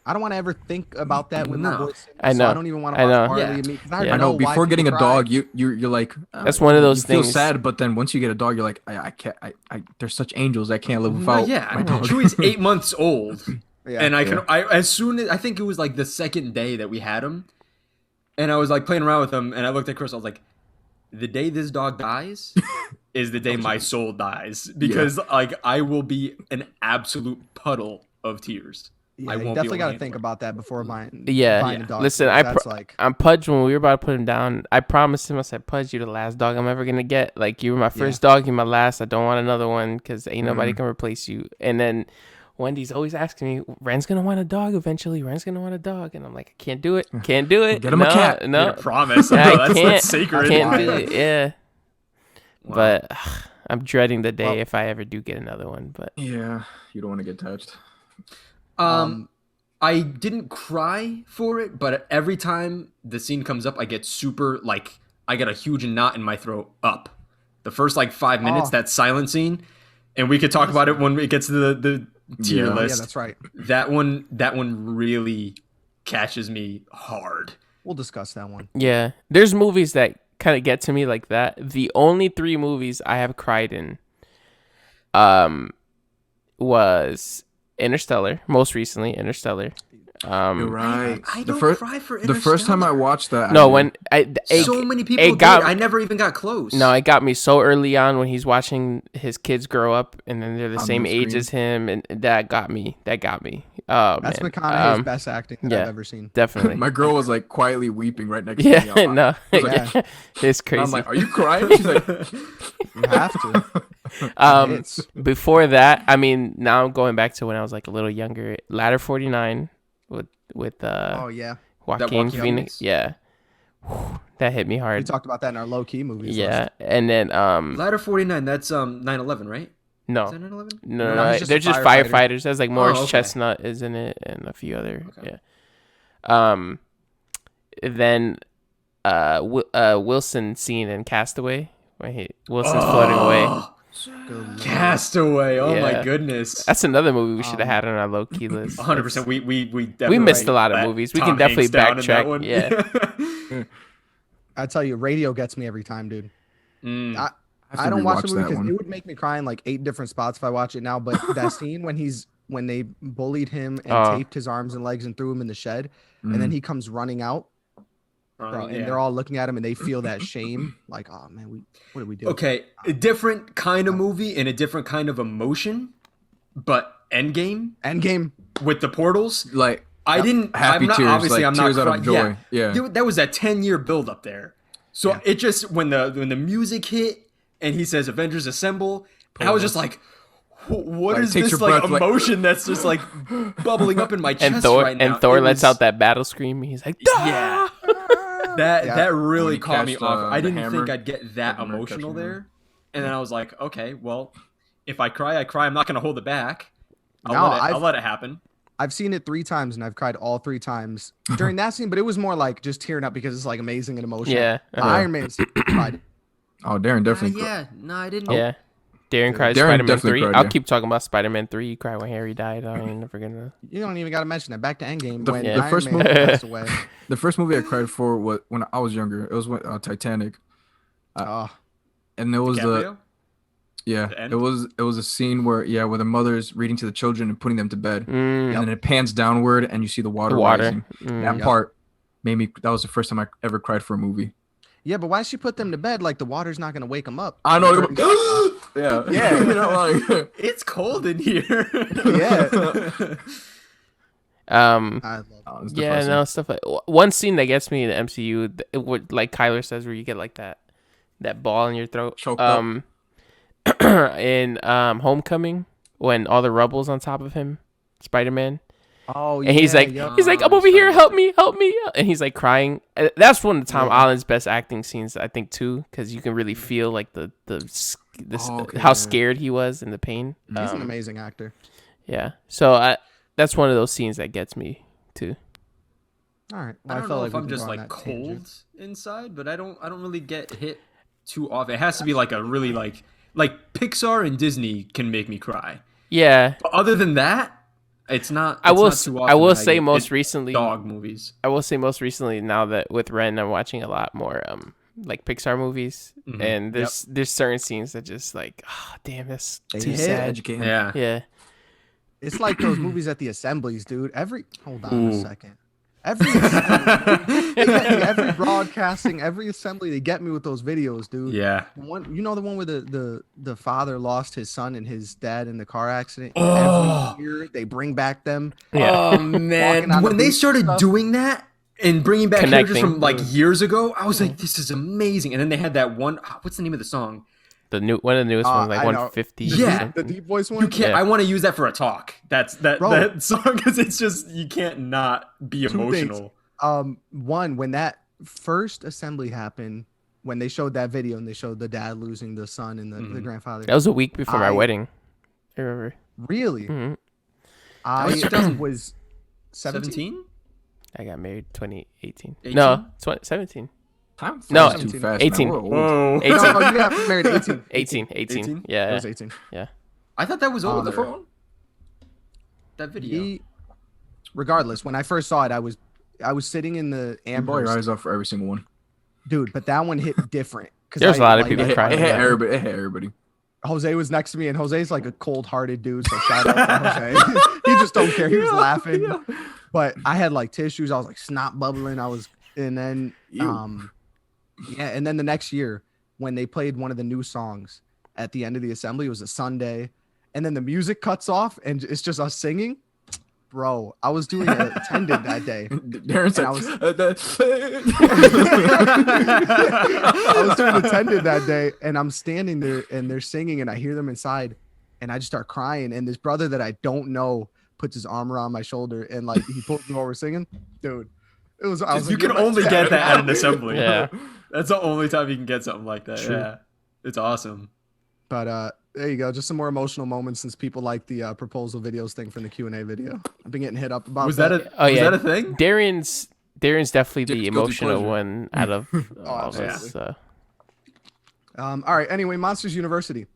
I don't want to ever think about that with my No. voice. I So know. I don't even want to I watch know. Marley Yeah. and Me. 'Cause Yeah. I know. why Before getting a people dog, cry. you're like That's one of those you feel things. sad, but then once you get a dog, you're like I can't. I they're such angels. I can't live No, without yeah, my dog. Chewy's 8 months old, Yeah. and Yeah. I think it was like the second day that we had him, and I was like playing around with him, and I looked at Chris. I was like, the day this dog dies is the day my soul dies, because like I will be an absolute puddle of tears. Yeah, I you won't be definitely able got to to think handle it. about that before buying. Yeah. buying a dog. Listen, That's like I'm Pudge when we were about to put him down. I promised him. I said, Pudge, you're the last dog I'm ever gonna get. Like you were my first dog, you're my last. I don't want another one because ain't nobody can replace you. And then Wendy's always asking me, Ren's gonna want a dog eventually. Ren's gonna want a dog, and I'm like, I can't do it. Can't do it. Get him a No, cat. No, I promise. Yeah, No, I that's can't. sacred. Can't do it. Yeah. Wow. But I'm dreading the day Well- if I ever do get another one. But Yeah, you don't want to get touched. I didn't cry for it, but every time the scene comes up, I get super like I get a huge knot in my throat up. The first like 5 minutes, Oh. that silent scene, and we could talk about it when it gets to the tier Yeah. yeah, list. that's right. That one really catches me hard. We'll discuss that one. yeah, there's movies that kind of get to me like that. The only 3 movies I have cried in was Interstellar, most recently Interstellar. You're right. I the don't first cry for the first time I Interstellar. watched that. No, when it, So many people it did. got I never even got close. no, it got me so early on when he's watching his kids grow up and then they're the On same the age screen. as him, and that got me. Oh That's man, McConaughey's best acting that yeah. I've ever seen. definitely. my girl was like quietly weeping right next to Yeah, me. no, I was like, Yeah. it's crazy. I'm like, are you crying? She's like, You have to. It's Before that, I mean, now I'm going back to when I was like a little younger. Ladder 49 with oh yeah, Joaquin Joaquin Phoenix. Phoenix? Yeah, Whew, that hit me we hard. talked about that in our low key movies. Yeah, list. and then Ladder 49. That's 9/11, right? no, Is that 9/11? no, No, he's just they're a just firefighter. firefighters. There's like Morris Oh, okay. Chestnut is in it, and a few other. Okay. Yeah. Then Wilson scene in Castaway when Wilson's floating away. Oh, Good lord. Castaway. Oh Yeah. my goodness. That's another movie we should have had on our low key list. 100%. We definitely missed a lot of let movies. We Tom can definitely Hanks down in that backtrack. one. I tell you, radio gets me every time, dude. Mm. I, have to I don't watch rewatch the movie that because one. it would make me cry in like 8 different spots if I watch it now. But that scene when they bullied him and Oh. taped his arms and legs and threw him in the shed, and then he comes running out, bro, and Yeah. they're all looking at him and they feel that shame, like, oh man, what did we do? Okay, a different kind of movie and a different kind of emotion, but Endgame Endgame. with the portals. Like I didn't. happy I'm not, tears, obviously, like I'm not tears out of crying. joy. Yeah. Dude, that was a 10-year build up there. So it just when the music hit and he says Avengers Assemble, I was just like, what Like, is takes this your like breath, like- emotion that's just like bubbling up in my chest right now? And Thor It lets was- out that battle scream. He's like, Yeah. That When really he caught me catched, off. I the didn't think hammer. I'd get that Captain America emotional catching the there. And then I was like, okay, well, if I cry, I cry. I'm not going to hold it back. No, I'll let it happen. I've seen it 3 times and I've cried all 3 times during that scene, but it was more like just tearing up because it's like amazing and emotional. Yeah. Iron Man scene, cried. Oh, Darren definitely. No, I didn't. Yeah. Darren cried Darren Spider-Man definitely 3. cried, I'll yeah. keep talking about Spider-Man 3. You cry when Harry died. I ain't never gonna. You don't even got to mention that. Back to Endgame The- when the Iron first Man movie- passed away. The first movie I cried for was when I was younger. It was when Titanic, Oh, and it was DiCaprio? The end? it was a scene where the mother's reading to the children and putting them to bed, Mm, and then it pans downward and you see the water, the water. rising. Mm. That part made me. That was the first time I ever cried for a movie. yeah, but why she put them to bed? Like the water's not going to wake them up. I know. Yeah. Yeah. You know, like, It's cold in here. Yeah. I love oh, it's Yeah, depressing. no stuff like one scene that gets me in the MCU, it would, like Kyler says, where you get like that ball in your throat. Choked up. In Homecoming, when all the rubble's on top of him, Spider-Man, Oh, and he's like, yup. I'm over here, help me, and he's like crying. That's one of Tom Holland's best acting scenes, I think, too, because you can really feel like the Oh, okay, how yeah. scared he was and the pain. He's an amazing actor. Yeah, so that's one of those scenes that gets me too. All right. I Well, don't felt know like if we I'm could just go on like that cold tangent. inside, but I don't really get hit too often. It has to be like a really like Pixar and Disney can make me cry. Yeah, But other than that, it's not. I will. It's not too I will often that say get most hit recently. dog movies. I will say most recently now that with Ren, I'm watching a lot more like Pixar movies, Mhm. and there's certain scenes that just like, oh damn, that's They too hit. sad. Educating. Yeah. Yeah, It's like those movies at the assemblies, dude. Hold on a Ooh. second. Every assembly, they get me, every broadcasting, every assembly, they get me with those videos, dude. Yeah. The one where the father lost his son and his dad in the car accident. Oh. Every year they bring back them. yeah. Oh man, on the when they beach started stuff. doing that and bringing back characters Connecting. from like years ago, I was like, this is amazing. And then they had that one. What's the name of the song? One of the newest ones, like I know. 150. Yeah. The deep voice one. You can't. Yeah. I want to use that for a talk. That Bro. song because it's just you can't not be Two things. emotional. One, when that first assembly happened, when they showed that video and they showed the dad losing the son and the grandfather. That was a week before my I- wedding. I remember. Really? Mhm. I was 2000 was 17. 17? I got married 2018. 18? No, 17. Time No, flies too fast. 18. Man. We're old. Whoa. 18. No, you got married at 18. 18. 18? I Yeah. was 18. I thought that was On older. the phone? That video. Regardless, when I first saw it, I was sitting in the You ball your ambulance, eyes out for every single one. dude. But that one hit different. 'Cause There's a lot of people It crying. hit Yeah. everybody. It hit everybody. Jose was next to me, and Jose's like a cold-hearted dude. So shout out to Jose. He just don't care. He was laughing. Yeah. But I had like tissues. I was like snot bubbling. And then Ew. and then the next year when they played one of the new songs at the end of the assembly, it was a Sunday, and then the music cuts off and it's just us singing. Bro, I was doing a attendant that day. Darren said, I was- I I was doing attendant that day, and I'm standing there, and they're singing, and I hear them inside, and I just start crying. And this brother that I don't know puts his arm around my shoulder, and like he pulls me while we're singing, dude. It was. I was You like, can "You're only my get dad." that at an assembly. Yeah. That's the only time you can get something like that. True. Yeah. It's awesome. But there you go. Just some more emotional moments since people like the proposal videos thing from the Q&A video. I've been getting hit up about Was that a Oh, was yeah. that a thing? Darren's definitely the Guilty emotional pleasure. one out of all of absolutely. us. So. All right. Anyway, Monsters University.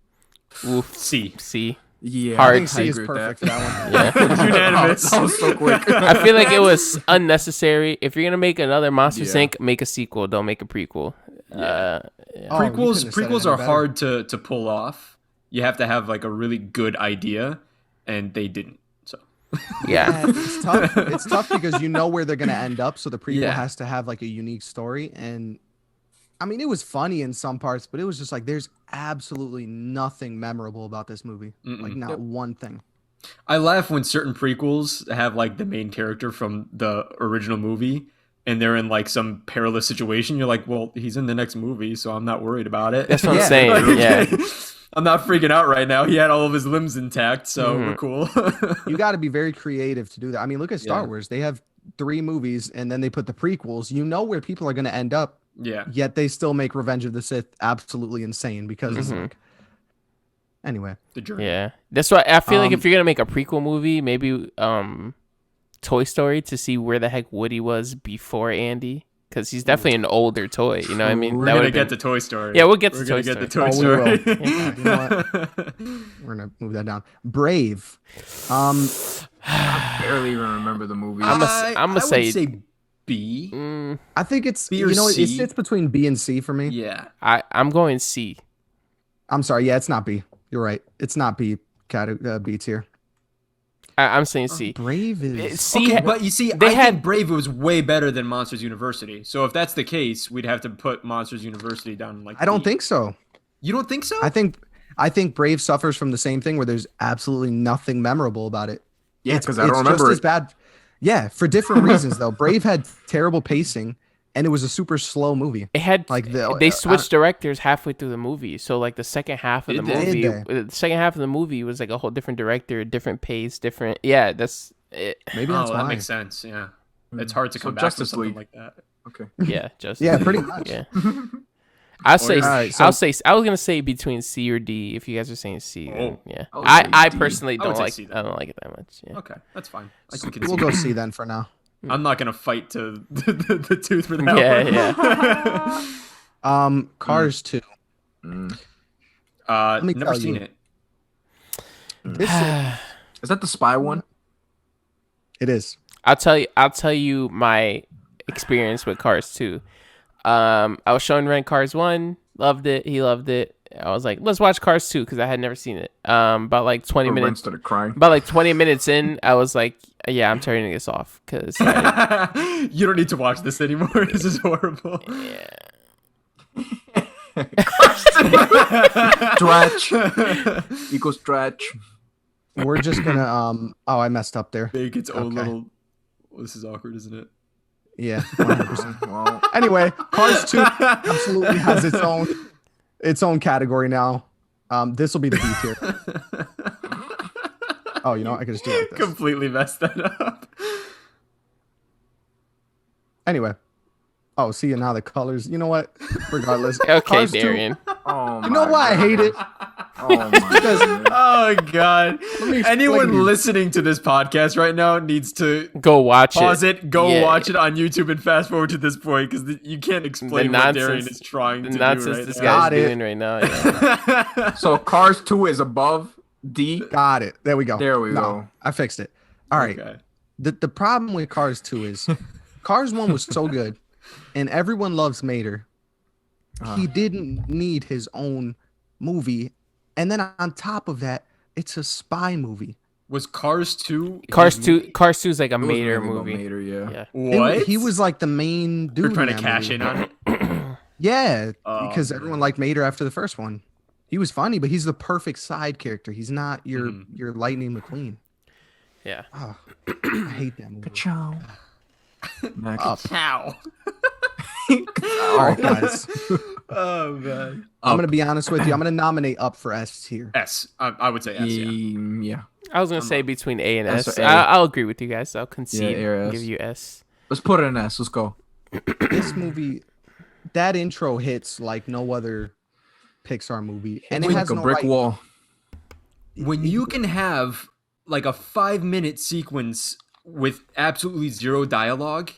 Oof. C. C. Yeah, Hard. I think C is agree with perfect that. for that one. Yeah. Unanimous. That was so quick. I feel like it was unnecessary. If you're gonna make another Monster Yeah. Inc., make a sequel. Don't make a prequel. Yeah. Oh, you couldn't Prequels have said it prequels any are better. hard to pull off. You have to have like a really good idea, and they didn't. So Yeah. It's tough. It's tough because you know where they're gonna end up, so the prequel Yeah. has to have like a unique story. And I mean, it was funny in some parts, but it was just like there's absolutely nothing memorable about this movie. Like not one thing. I laugh when certain prequels have like the main character from the original movie, and they're in like some perilous situation. You're like, well, he's in the next movie, so I'm not worried about it. That's what Yeah. I'm saying. Like, Yeah. I'm not freaking out right now. He had all of his limbs intact, so we're cool. You got to be very creative to do that. I mean, look at Star Yeah. Wars. They have 3 movies and then they put the prequels. You know where people are going to end up, Yeah. yet they still make Revenge of the Sith absolutely insane because it's like, anyway. The journey. Yeah, that's why I feel like if you're gonna make a prequel movie, maybe Toy Story, to see where the heck Woody was before Andy, because he's definitely an older toy. You know what I mean? We're That gonna would've get been- to Toy Story. Yeah, we'll get to We're Toy gonna get Story. to Toy Oh, we Story. will. Yeah, you know what? We're going to move that down. Brave. I barely even remember the movie. I'm I gonna would say, say B. I think it's, B or you know, it C? sits between B and C for me. Yeah. I'm going C. I'm sorry. Yeah, it's not B. You're right. It's not B B tier. I'm saying C. Brave is C. Okay, but you see, they I had- think Brave was way better than Monsters University. So if that's the case, we'd have to put Monsters University down in like I don't B. think so. You don't think so? I think Brave suffers from the same thing where there's absolutely nothing memorable about it. Yeah, It's- because I don't it's remember just it. as bad. Yeah, for different reasons though. Brave had terrible pacing and it was a super slow movie. It had Like they switched directors halfway through the movie, so like the second half of the Did they? movie, Did the second half of the movie was like a whole different director, different pace, different. Yeah, that's it. Maybe Oh, that's that why. makes sense. Yeah. It's hard to So come back with Justice something League. like that. Okay. Yeah, just Yeah, pretty much. Yeah, I'll say. Alright, I'll so- say. I was gonna say between C or D. If you guys are saying C, then Oh. yeah. I would say I D. personally I would don't say like. C then. I don't like it that much. Yeah. Okay, that's fine. I can We'll concede. go C then for now. I'm not gonna fight to the tooth for that Yeah, one. yeah. Cars 2. me Never tell seen you. it. This Is that the spy one? it is. I'll tell you my experience with Cars 2. I was showing Ren Cars 1, loved it. He loved it. I was like, let's watch Cars 2 because I had never seen it. About like 20 Or Ren minutes. started crying. About like 20 minutes in, I was like, yeah, I'm turning this off because You don't need to watch this anymore. This is horrible. Stretch equals stretch. We're just gonna oh, I messed up there. Make its own Okay. little. This is awkward, isn't it? Yeah, 100%. Well, Anyway, Cars 2 absolutely has its own category now. This will be the B tier. Oh, you know what? I can just do it like this. Completely messed that up. Anyway. Oh, see, and now the colors. You know what? Regardless. okay, Cars 2 Darian. oh You know my why I hate it? Oh my goodness. Oh god! me explain Anyone to you. listening to this podcast right now needs to Go watch pause it, go Yeah. watch it on YouTube, and fast forward to this point because you can't explain The what Darian nonsense- is trying The to nonsense do this right guy's Got it. doing right now. Yeah. So Cars 2 is above D. Got it. There we go. There we go. I fixed it. All right. Okay. The problem with Cars 2 is Cars 1 was so good and everyone loves Mater. He didn't need his own movie. And then on top of that, it's a spy movie. Was Cars 2? Cars his 2 movie? Cars 2 is like a It was Mater really about movie. Mater, yeah. Yeah. What? He was like the main dude. They're trying to in that cash movie. in on it. Yeah, Oh, because man. everyone liked Mater after the first one. He was funny, but he's the perfect side character. He's not your Mm-hmm. your Lightning McQueen. Yeah. Oh, I hate that movie. Ciao. Next. Up. How? All right, guys. Oh man. I'm gonna be honest with you. I'm gonna nominate Up for S tier. S. I would say S. Yeah. Yeah. I was gonna say between A and S S. or A. I'll agree with you guys. I'll concede. A or and S. give you S. Let's put it in S. Let's go. This movie, that intro hits like no other Pixar movie, and it It's has like a no brick right- wall. When you can have like a 5-minute sequence with absolutely zero dialogue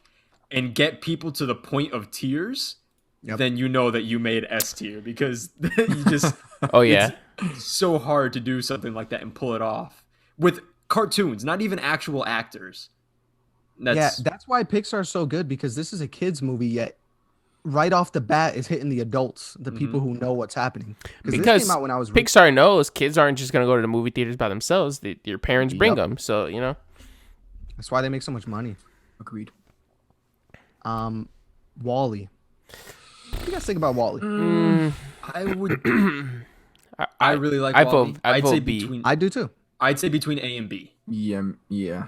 and get people to the point of tears, Yep. then you know that you made S tier because you just Oh yeah. it's so hard to do something like that and pull it off with cartoons, not even actual actors. That's That's why Pixar's so good because this is a kids movie. Yet, right off the bat, is hitting the adults, the people who know what's happening. This Because came out when I was Pixar knows kids aren't just gonna go to the movie theaters by themselves. Your parents bring Yep. them. So you know. That's why they make so much money. Agreed. Wally. What do you guys think about Wally? I would. I really like. I Wall-E. vote- I I'd say vote B. between. I do too. I'd say between A and B. Yeah.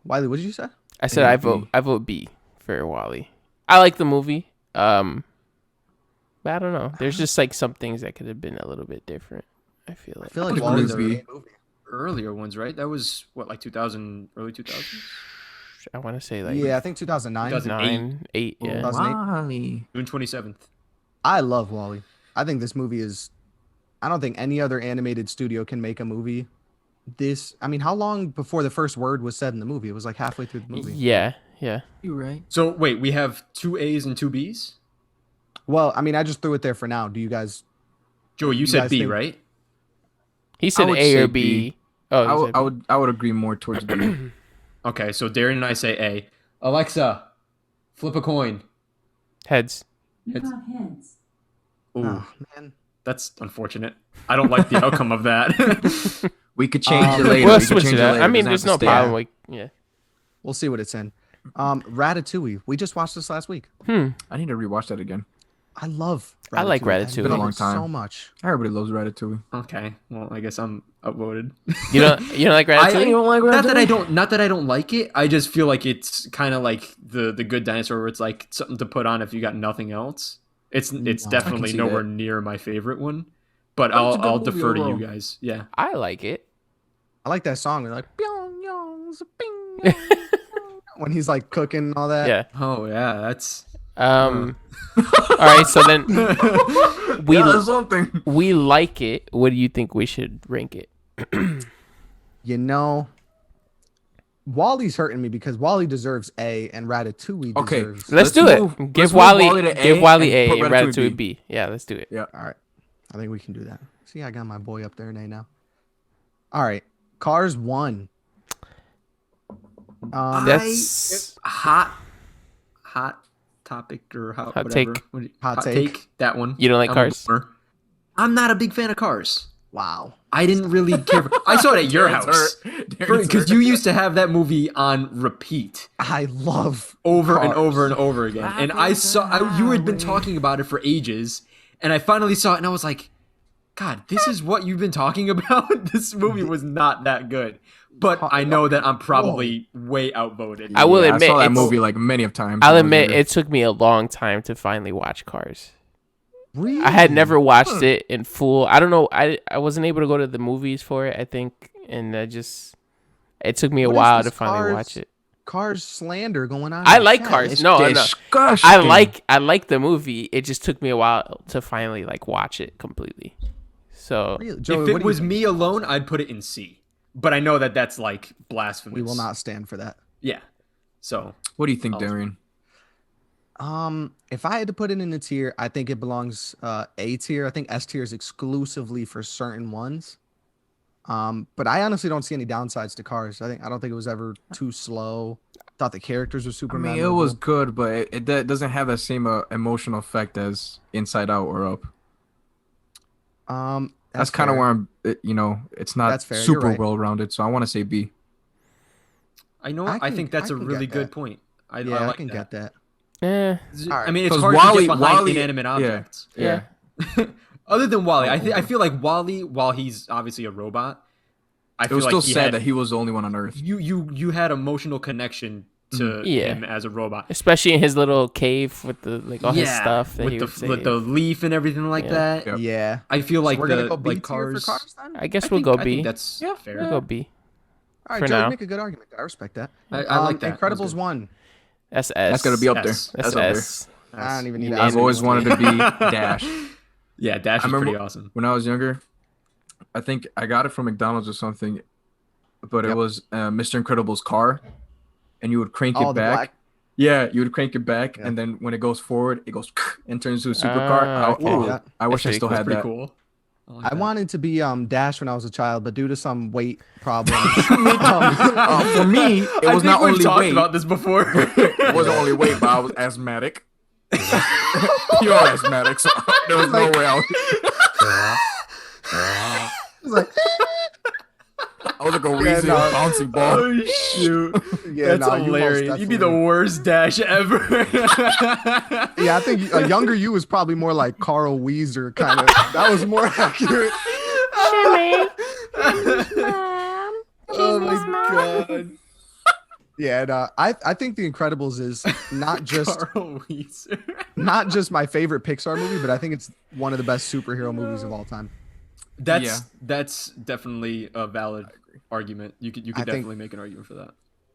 Wiley, what did you say? I said B. I vote B for Wally. I like the movie. But But I don't know. There's just like some things that could have been a little bit different. I feel I like. feel like Would Wally's a agree. great movie. Earlier ones, right? That was what, like 2000, early 2000s? I want to say like Yeah, I think 2009. 2000. 8, yeah. 2008. Wally. June 27th. I love Wally. I think this movie is. I don't think any other animated studio can make a movie. I mean, how long before the first word was said in the movie? It was like halfway through the movie. Yeah. You're right. So wait, we have 2 A's and 2 B's? Well, I mean, I just threw it there for now. Do you guys? Joey, you You said guys B, think- right? He said would A say or B. B. Oh, I he would, said I B. would I would agree more towards B. Okay, so Darren and I say A. Alexa, flip a coin. Heads. It's, Heads. ooh, Oh man. that's unfortunate. I don't like the outcome of that. We could change it later. We'll We could switch change it up. later. I mean, Doesn't there's have no to stay. problem. Like, yeah. We'll see what it's in. Ratatouille. We just watched this last week. I need to rewatch that again. I love. I like Ratatouille. It's been a long time. So much. Everybody loves Ratatouille. Okay, well, I guess I'm outvoted. You don't like Ratatouille? don't like Not that I don't like it. I just feel like it's kind of like the Good Dinosaur, where it's like something to put on if you got nothing else. It's definitely see nowhere that. near my favorite one, but Oh, it's a good I'll movie defer to you overall. guys. Yeah. I like it. I like that song. They're like "Pyong, yong, za, ping, yong." When he's like cooking and all that. Yeah. Oh yeah, that's All right. So then we Yeah, something. we like it. What do you think we should rank it? You know, Wally's hurting me because Wally deserves A and Ratatouille Okay. deserves. Let's do move- it. Give let's move Wally Wally to give A Wally and A put and Ratatouille Ratatouille B. Yeah, let's do it. Yeah. All right. I think we can do that. See, I got my boy up there in A now. All right. Cars 1. That's hot topic or Hot whatever. take. What do you- Hot hot take. take. That one. You don't like I'm a Cars? boomer. I'm not a big fan of Cars. Wow. I didn't really care. I saw it at your Darren's house hurt. Darren's because hurt. you used to have that movie on repeat I love over and Cars. over and over again. And I saw you had been talking about it for ages, and I finally saw it, and I was like, God, this is what you've been talking about? This movie was not that good. But I know that I'm probably way outvoted. I will Yeah, admit I saw that it's- movie like many of times. I'll when I was admit younger. it took me a long time to finally watch Cars. Really? I had never watched it in full. I don't know. I wasn't able to go to the movies for it, I think, and it took me a What is while this to finally Cars- watch it. Cars slander going on. I in like chat. Cars. It's No, no. disgusting. I like the movie. It just took me a while to finally like watch it completely. So Really? Joey, If what it do you was think? me alone, I'd put it in C. But I know that that's like blasphemous. We will not stand for that. Yeah. So What do you think, Oh. Darian? If I had to put it in a tier, I think it belongs A tier. I think S tier is exclusively for certain ones. But I honestly don't see any downsides to Cars. I don't think it was ever too slow. Thought the characters were super. I mean, it memorable. was good, but it doesn't have that same emotional effect as Inside Out or Up. That's kind of fair. where I'm. It's not That's fair, you're super right. well rounded, so I want to say B. I know. I I can- think that's I a can really get good that. point. I Yeah, like I can that. get that. I mean, it's 'Cause hard to Wally- get behind Wally- inanimate yeah. objects. yeah. Other than Wally, I feel like Wally, while he's obviously a robot, I It feel was like still he sad had, that he was the only one on Earth. you had emotional connection to Yeah. him as a robot. Especially in his little cave with the like all his stuff that he would with the leaf and everything like Yeah. that. Yep. Yeah. I feel like So we're gonna the go B like tier cars. for Cars then. I guess I we'll think- go I think B. that's fair. We'll go B. All right, For Joe, now. you make a good argument. I respect that. I like that. Incredibles That's good. 1. That's S. That's gotta be up there. S. That's That's up there. S. I don't even need to Unanimous. ask. I've always wanted to be Dash. Yeah, Dash I is remember- pretty awesome. When I was younger, I think I got it from McDonald's or something, but it Yep. was Mr. Incredible's car, and you would crank Oh, it the back. black. Yeah, you would crank it back, Yeah. and then when it goes forward, it goes and turns into a supercar. okay. Ooh, Yeah. I wish I pretty still cool. had Pretty that. cool. like I that. wanted to be Dash when I was a child, but due to some weight problems, For me, it I was think not we've only talked weight. about this before. It wasn't only weight, but I was asthmatic. You're asthmatic, so there was no way I was. like, I was like a wheezy bouncy ball. Oh shoot! yeah, That's no, you most hilarious. You'd be the definitely- worst Dash ever. Yeah, I think a younger you was probably more like Carl Weezer kind of. That was more accurate. Oh my god. Yeah, and, I think The Incredibles is not just Carl Weezer. not just my favorite Pixar movie, but I think it's one of the best superhero movies of all time. That's definitely a valid argument. You could I think- definitely make an argument for that.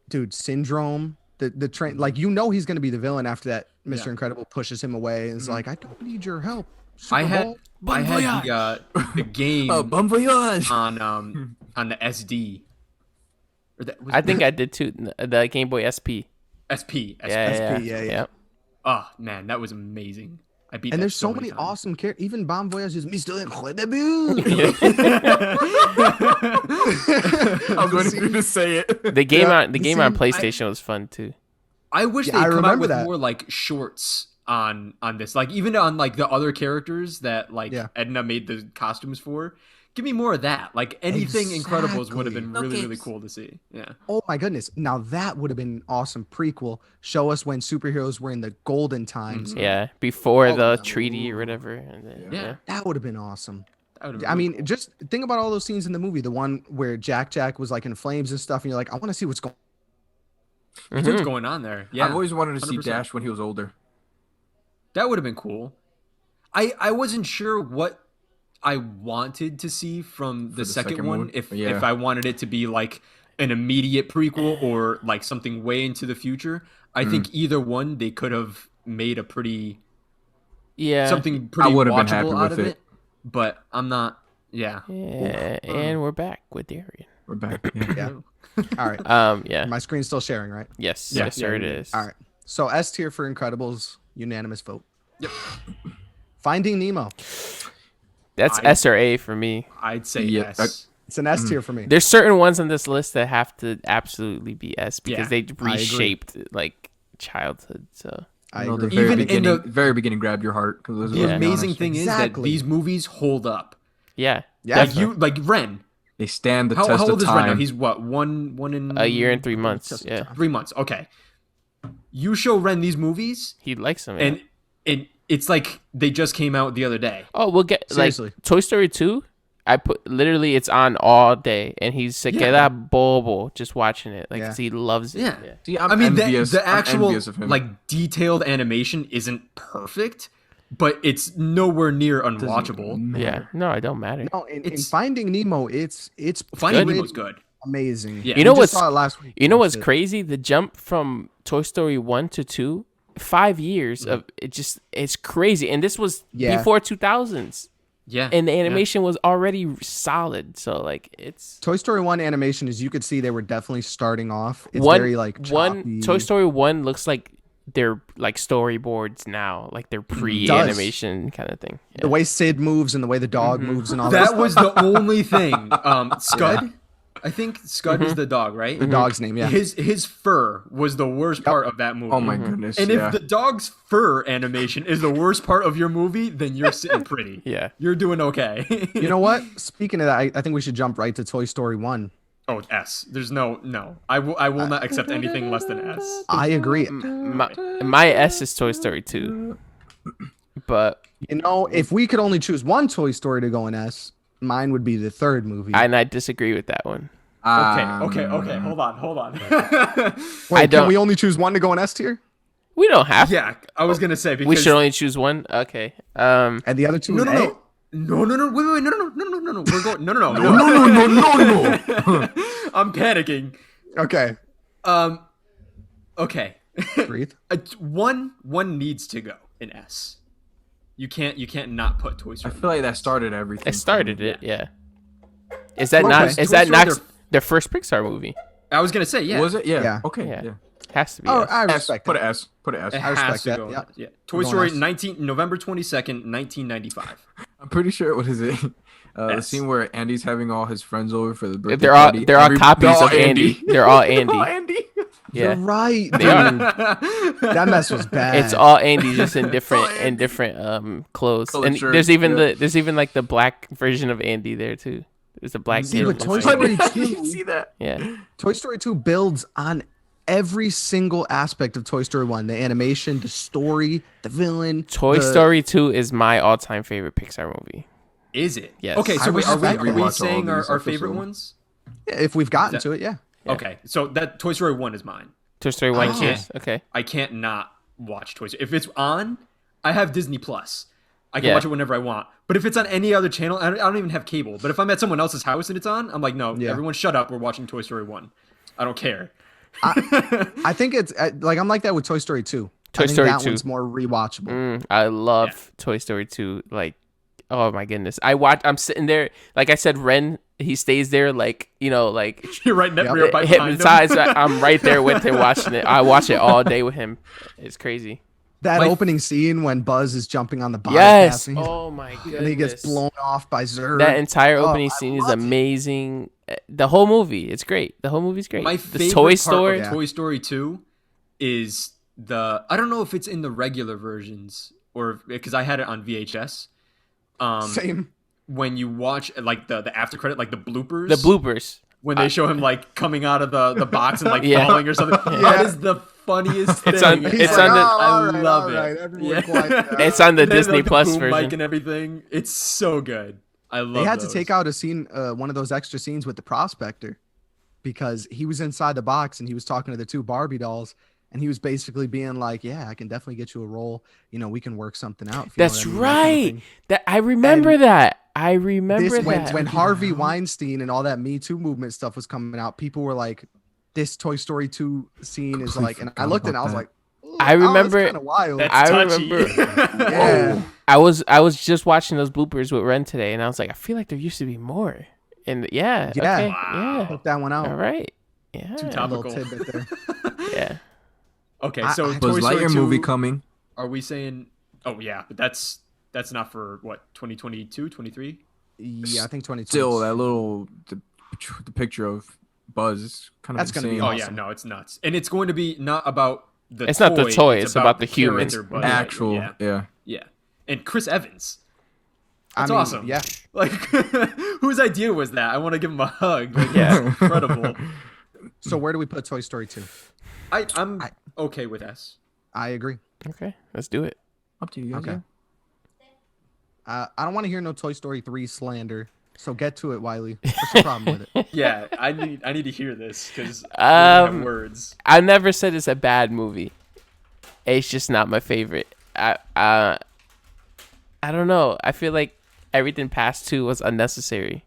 Dude, Syndrome, the train, like he's going to be the villain after that. Mr. Yeah. Incredible pushes him away and is like, I don't need your help. I Super had Bowl. Bon the game Bon voyage. on the SD. Or that, I think I did too. The Game Boy SP. SP. Yeah, yeah. Yep. Man, that was amazing. I beat. And that there's so many times. awesome characters. Even Bon Voyage is Mr. Incredible. I was waiting for you to say it. The game on scene- PlayStation was fun too. I wish Yeah, they'd I come out remember with that. more like shorts on this, like even on like the other characters that like Yeah. Edna made the costumes for. Give me more of that. Like anything Incredibles would have been really really cool to see. Yeah. Oh my goodness. Now that would have been an awesome prequel. Show us when superheroes were in the golden times. Yeah, before Oh, the no. treaty or whatever. And then, Yeah. That would have been awesome. That would've been I really mean, cool. just think about all those scenes in the movie. The one where Jack was like in flames and stuff, and you're like, I want to see what's going what's Mhm. going on there. Yeah. I've always wanted to see 100%. Dash when he was older. That would have been cool. I wasn't sure what I wanted to see from the, the second second one. one? If Yeah. I wanted it to be like an immediate prequel or like something way into the future. I think either one they could have made a pretty Yeah. something pretty would've been watchable happy out with of it. it. But I'm not. Yeah. Yeah, and we're back with Darian. We're back. Yeah. Yeah. All right. Yeah. My screen's still sharing, right? Yes. Yeah. Yes, sir. It Yeah. is. All right. So S tier for Incredibles, unanimous vote. Yep. Finding Nemo. That's I- S or A for me. I'd say Yeah, yes. It's an S tier for me. There's certain ones on this list that have to absolutely be S because Yeah, they reshaped like childhood. So I No, the agree. very Even in beginning, the- very beginning grabbed your heart. 'Cause it was The really amazing honest. thing is Exactly. that these movies hold up. yeah, Yeah. Like definitely. like Ren. They stand the How test old of is Ren now? time. He's what, one in a year and 3 months. Just- Yeah, 3 months. Okay. You show Ren these movies, he likes them. and it's like they just came out the other day. oh, we'll get Seriously. like Toy Story 2. I put literally it's on all day, and he's se Yeah. queda bobo just watching it. Like 'cause Yeah. he loves it. Yeah. See, I'm I mean, envious. the I'm actual envious of him. like detailed animation isn't perfect, but it's nowhere near unwatchable. Yeah. No, it don't matter. No, in It's- Finding Nemo, it's Finding pretty Nemo's good. amazing. Yeah. You know We just what's saw it last week. You know what's Watched it. crazy? The jump from Toy Story 1 to 2, 5 years of it's crazy. And this was Yeah. before 2000s. Yeah. And the animation was already solid. So like it's Toy Story 1 animation, as you could see, they were definitely starting off. It's one very like one choppy. Toy Story 1 looks like they're like storyboards now, like they're pre-animation kind of thing. The way Sid moves and the way the dog moves and all That that. was the only thing. Scud, I think Scud is the dog, right? The dog's name, yeah. His fur was the worst part of that movie. oh my goodness. And yeah. if the dog's fur animation is the worst part of your movie, then you're sitting pretty. Yeah. You're doing okay. You know what? Speaking of that, I think we should jump right to Toy Story 1. Oh, S. There's no. I will not accept anything less than S. I agree. My S is Toy Story 2. But You know, if we could only choose one Toy Story to go in S, mine would be the third movie. I disagree with that one. Okay. Hold on. Wait, I don't- can we only choose one to go in S tier? We don't have to. Yeah, I was gonna say because We should only choose one. Okay. And the other two no, in no, A? no, no, no, wait, no. We're going. No. no. I'm panicking. Okay. Okay. Breathe. One needs to go in S. You can't not put Toy I Story. feel like that started everything. It started it, yeah. Is that Okay. not? Toy Is that Story, not their first Pixar movie? I was gonna say yeah. Was it? Yeah. Yeah. Okay. Yeah. Yeah. Has to be. Oh, yes. I S. respect Put that. an S. Put an S. It I respect has to that, go. yeah. Yeah. Toy We're Story going S. November 22nd, 1995. I'm pretty sure. What is it? The S. scene where Andy's having all his friends over for the birthday they're all party. they're all copies they're all of Andy. They're all Andy. They're all Andy. You're Yeah. right. They are. dude. That mess was bad. It's all Andy, just in different clothes. Colored And shirts, there's even like the black version of Andy there too. There's a black See, kid. but with Toy the- Story You 2, see that? Yeah. Toy Story 2 builds on every single aspect of Toy Story 1. The animation, the story, the villain. Toy the- Story 2 is my all-time favorite Pixar movie. Is it? Yes. Okay, so I wait, are respect we rewatch all saying of our these favorite episodes. ones? Yeah, if we've gotten That- to it, yeah. Okay, so that Toy Story 1 is mine. Toy Story 1 I is can't- yours. Okay. I can't not watch Toy Story. If it's on, I have Disney Plus. I can Yeah. watch it whenever I want. But if it's on any other channel, I don't even have cable. But if I'm at someone else's house and it's on, I'm like, no, Yeah. everyone shut up. We're watching Toy Story 1. I don't care. I think it's like I'm like that with Toy Story 2. Toy I think Story that 2. one's more rewatchable. I love Toy Story 2. Like, oh my goodness. I'm sitting there, like I said, Ren, he stays there like, like You're right, Yep. right behind him. hypnotized. I'm right there with him watching it. I watch it all day with him. It's crazy. That My- opening scene when Buzz is jumping on the bottom Yes. and Oh my goodness. he gets blown off by Zurg. That entire Oh, opening I scene is love it. amazing. The whole movie, it's great. The whole movie's great. My The favorite Toy part Story. of Toy Story 2 is I don't know if it's in the regular versions or because I had it on VHS. Same. When you watch like the after credit, like the bloopers. The bloopers. when they show him like coming out of the box and like Yeah. falling or something. That is the funniest thing. It's on- He's it's like, on the- "Oh, I all right, love all it. right, everyone Yeah. quiet down." It's on the And then, Disney like, the Plus boom version. mic and everything. It's so good. I love. They had to those. take out a scene, one of those extra scenes with the prospector, because he was inside the box and he was talking to the two Barbie dolls, and he was basically being like, "Yeah, I can definitely get you a role. We can work something out." if you know That's what I mean, that kind of right. thing. That I remember And that. I remember This that. when Harvey Weinstein and all that Me Too movement stuff was coming out, people were like, "This Toy Story 2 scene is Completely like," and I forgot looked and I about was that. like, "Ooh, I remember- kind of wild." That's I touchy. remember- Yeah. I was just watching those bloopers with Ren today, and I was like, I feel like there used to be more. And yeah, Yeah. okay, Wow. Put that one out. all right, yeah, Too A topical. little tidbit there. yeah. Okay, I- so I- Toy Buzz Story Lightyear 2, movie coming. Are we saying? Oh yeah, but that's not for what 2022, 23. Yeah, I think 2020. Still, that little the picture of Buzz is kind of That's gonna be insane. Oh awesome. yeah, no, it's nuts, and it's going to be not about the. It's not the toy, it's about the human. character, It's Buzz Lightyear. actual, Yeah, yeah. yeah, and Chris Evans. I That's mean, awesome. Yeah. Like, whose idea was that? I want to give him a hug. Like, Yeah. that's incredible. So where do we put Toy Story 2? I'm okay with S. I agree. Okay, let's do it. Up to you guys. Okay. I don't want to hear no Toy Story 3 slander. So get to it, Wiley. What's the problem with it? Yeah, I need to hear this because have words. I never said it's a bad movie. It's just not my favorite. I don't know. I feel like everything past 2 was unnecessary.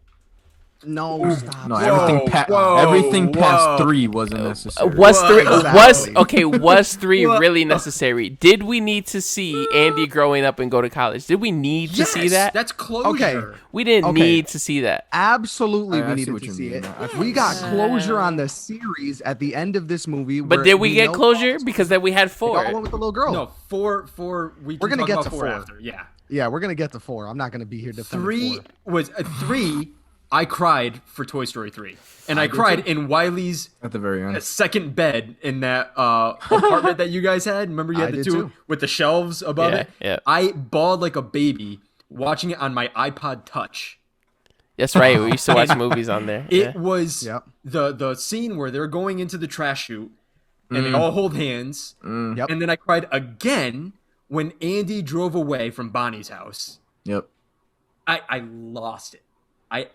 No, stop. No, Whoa, everything past whoa. 3 wasn't necessary. Was Well, 3 exactly. was 3 Well- really necessary? Did we need to see Andy growing up and go to college? Did we need to see that? That's closure. Okay. We didn't Okay. need to see that. Absolutely, I we see needed what to you see mean. it. We got closure on the series at the end of this movie. But where did we get know closure? all- Because then we had They all 4. went with the little girl. No, four. We We're can gonna talk get about to 4 4. after. Yeah. Yeah, we're gonna get to 4. I'm not gonna be here defending 3 4. was 3. I cried for Toy Story 3, and I did cried too. in Wiley's At the very end. second bed in that apartment that you guys had. Remember you had I the did 2 too. with the shelves above Yeah, it. yeah. I bawled like a baby watching it on my iPod Touch. That's right. We used to watch movies on there. It Yeah. was Yep. the scene where they're going into the trash chute and they all hold hands. Yep. And then I cried again when Andy drove away from Bonnie's house. Yep. I lost it. I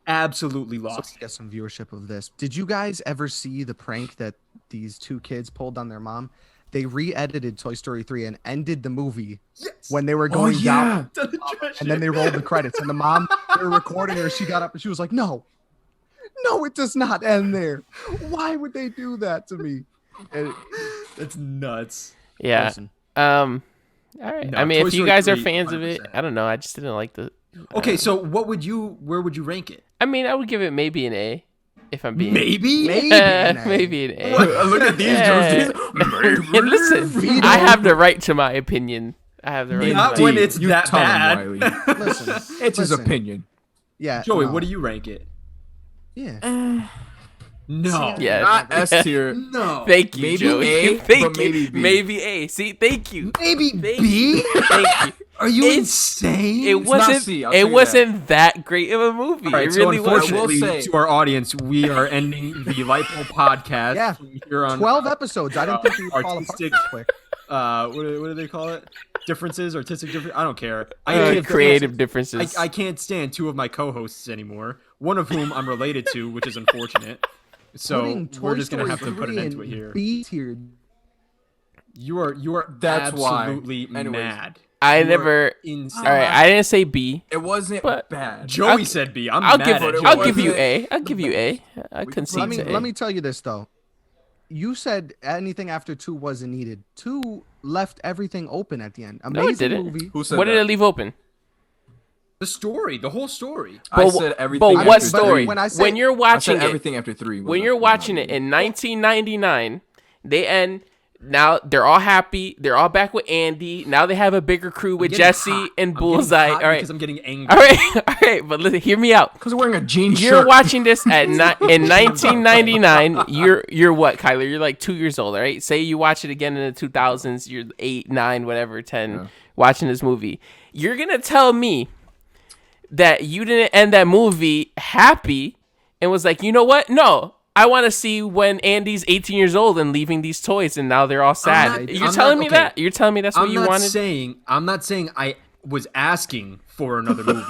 absolutely So lost to it. get some viewership of this. Did you guys ever see the prank that these 2 kids pulled on their mom? They re-edited Toy Story 3 and ended the movie Yes. when they were Oh going down, yeah. To the trash and then they chute. rolled the credits. And the mom, they were recording her. She got up and she was like, "No, it does not end there. Why would they do that to me?" And That's nuts. Yeah. listen, All right. No, I mean, Toy if you Story guys are 3, fans of it, 100%. I don't know. I just didn't like the. Okay, so where would you rank it? I mean, I would give it maybe an A, if I'm being Maybe? maybe, an A. maybe an A. Look at these Yeah. Joes. And listen, I have the right to my opinion. I have the right. Not to my when it's You that tell him, bad. Wiley. Listen, It's his listen. opinion. Yeah, Joey, no. what do you rank it? Yeah, No. Yeah. Not S tier. No. Thank you, Maybe Joey. A, Thank but you. maybe B. Maybe A. See, thank you. Maybe Thank B? Thank you. Are you It's- insane? It not wasn't. C, I'll tell It you wasn't that great of a movie. All right, it so really wasn't. unfortunately, I will say- to our audience, we are ending the Lightpole podcast. Yeah. from here on 12 episodes. I didn't think we would fall apart artistic- this quick. what do they call it? Differences, artistic difference. I don't care. Creative differences. I can't stand 2 of my co-hosts anymore. One of whom I'm related to, which is unfortunate. So Putting we're Toy just gonna Story have to put an 3 end to it in here. B tier. You are That's why. absolutely Anyways. mad. I You are never. insane. All right, I didn't say B. It wasn't But- bad. Joey said B. I'm I'll mad give. at it. Joey. I'll give you wasn't A. I'll the give you A. I We- concede to A. Let me tell you this though. You said anything after 2 wasn't needed. 2 left everything open at the end. No, it Amazing didn't. movie. Who said What that? did it leave open? The story, the whole story. I But, said everything. but what after story? three. When I said- When you're I said watching it, everything after 3. when you're watching it in 1999, they end. Now they're all happy. They're all back with Andy. Now they have a bigger crew with Getting Jesse hot. and I'm getting Bullseye. hot All right, because I'm getting angry. all right, all right. But listen, hear me out. Because wearing a jean You're shirt. watching this at in 1999. You're what, Kyler? You're like 2 years old, right? Say you watch it again in the 2000s. You're 8, 9, whatever, 10. Yeah. Watching this movie, you're gonna tell me that you didn't end that movie happy and was like, you know what? No, I want to see when Andy's 18 years old and leaving these toys, and now they're all sad. You're telling me that? You're telling me that's what you wanted? I'm not saying I was asking for another movie,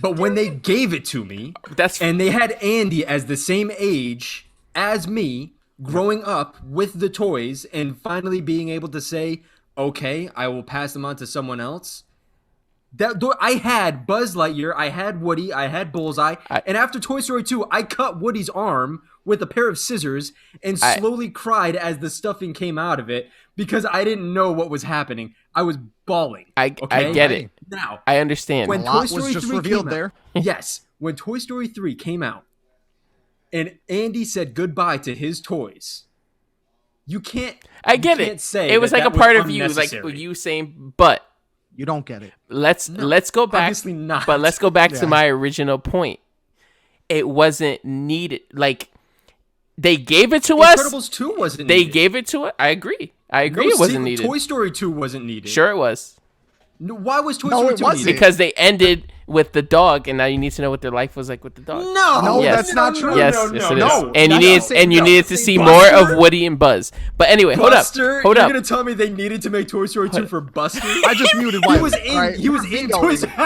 but when they gave it to me, and they had Andy as the same age as me, growing up with the toys, and finally being able to say, "Okay, I will pass them on to someone else." I had Buzz Lightyear, I had Woody, I had Bullseye, and after Toy Story 2, I cut Woody's arm with a pair of scissors and slowly cried as the stuffing came out of it because I didn't know what was happening. I was bawling. I get it. Now, I understand. when A Toy lot Story was just 3 revealed came there. out, yes, when Toy Story 3 came out and Andy said goodbye to his toys, you can't I get you can't it. say It was that like a that part of you, like unnecessary. you saying, but You don't get it. let's go back. obviously not. But let's go back to Yeah. my original point. It wasn't needed. Like they gave it to us. Incredibles 2 wasn't They needed. gave it to us. I agree. No, it wasn't see, needed. Toy Story 2 wasn't needed. Sure, it was. No, why was Toy No, Story it 2 wasn't. needed? Because they ended with the dog, and now you need to know what their life was like with the dog. No, Yes. that's not true. Yes, no, yes, no, it is. no. And you That's need the same- and you no. needed to see Buster? more of Woody and Buzz. But anyway, Buster? hold You're up. gonna tell me they needed to make Toy Story 2 for Buster? I just muted He Wiley. was in. all right? He was You're in vetoing. Toy Story. All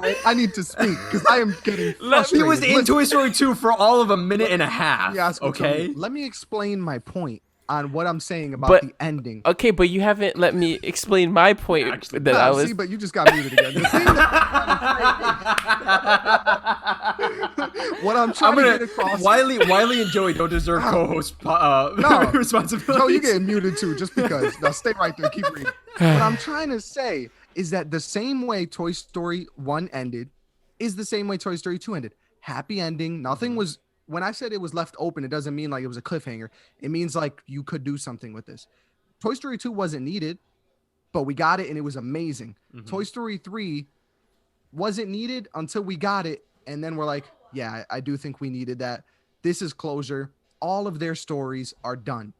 right, I need to speak because I am getting He frustrated. was in Listen, Toy Story 2 for all of a minute and a half. let me ask you Okay. something. Let me explain my point on what I'm saying about But- the ending. Okay, but you haven't let me explain my point Actually, that I was. See, but you just got muted again. The thing that- what I'm trying I'm to gonna. get across. Wiley and Joey don't deserve co-host No. responsibilities. No, you getting muted too, just because. Now stay right there. Keep reading. What I'm trying to say is that the same way Toy Story 1 ended is the same way Toy Story 2 ended. Happy ending. Nothing was. When I said it was left open, it doesn't mean like it was a cliffhanger. It means like you could do something with this. Toy Story 2 wasn't needed, but we got it and it was amazing. Toy Story 3 wasn't needed until we got it. And then we're like, yeah, I do think we needed that. This is closure. All of their stories are done.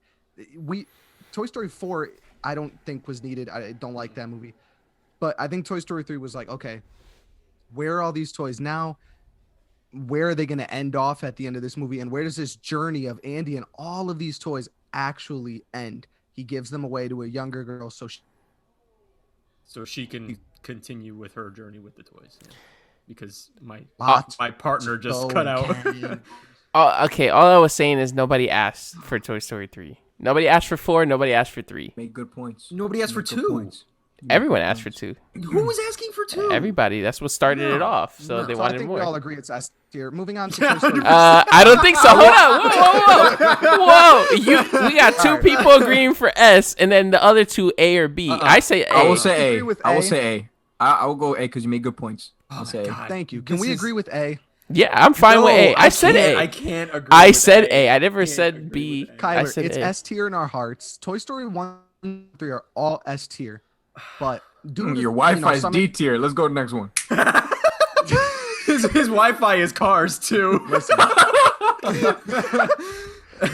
Toy Story 4, I don't think was needed. I don't like that movie. But I think Toy Story 3 was like, okay, where are all these toys now? Where are they going to end off at the end of this movie? And where does this journey of Andy and all of these toys actually end? He gives them away to a younger girl so she can continue with her journey with the toys. Yeah. Because my Lots partner just so cut out. Okay, all I was saying is nobody asked for Toy Story 3. Nobody asked for 4. Nobody asked for 3. Make good points. Nobody asked for Make good 2. points. Everyone asked for 2. Who was asking for 2? Everybody. That's what started it off. So they I wanted think more. we all agree it's S tier. Moving on to Toy Story. I don't think so. Hold on. Whoa. We got 2 people agreeing for S, and then the other 2 A or B. I say A. I will say Agree A. with I will A. say A. I will go A because you made good points. I'll Oh say my A. God. Thank you. Can This we is- agree with A? Yeah, I'm fine with A. I said can't- A. I can't agree. I with said A. A. I never Can't said agree B. with A. I Kyler, said it's A. S tier in our hearts. Toy Story 1 and 3 are all S tier. But due to, Your Wi-Fi is some- D tier. Let's go to the next one. His Wi-Fi is cars too.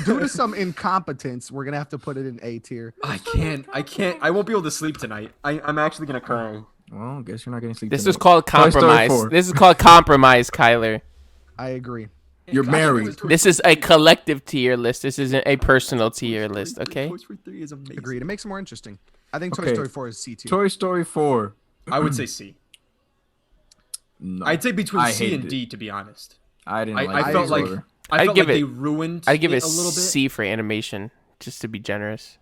due to some incompetence, we're gonna have to put it in A tier. I can't. I won't be able to sleep tonight. I'm actually gonna cry. Well, I guess you're not getting sleep. This tonight. is called Toy Story compromise. 4. This is called compromise, Kyler. I agree. You're married. This is a collective tier list. This isn't a personal tier list, okay? Toy Story 3 is amazing. Agreed. It makes it more interesting. I think Toy Okay. Story 4 is C tier. Toy Story 4. I would say C. No, I'd say between I C hated and it. D, to be honest. I didn't I like felt this like- order. I felt like they ruined I'd give it a little bit. C for animation, just to be generous.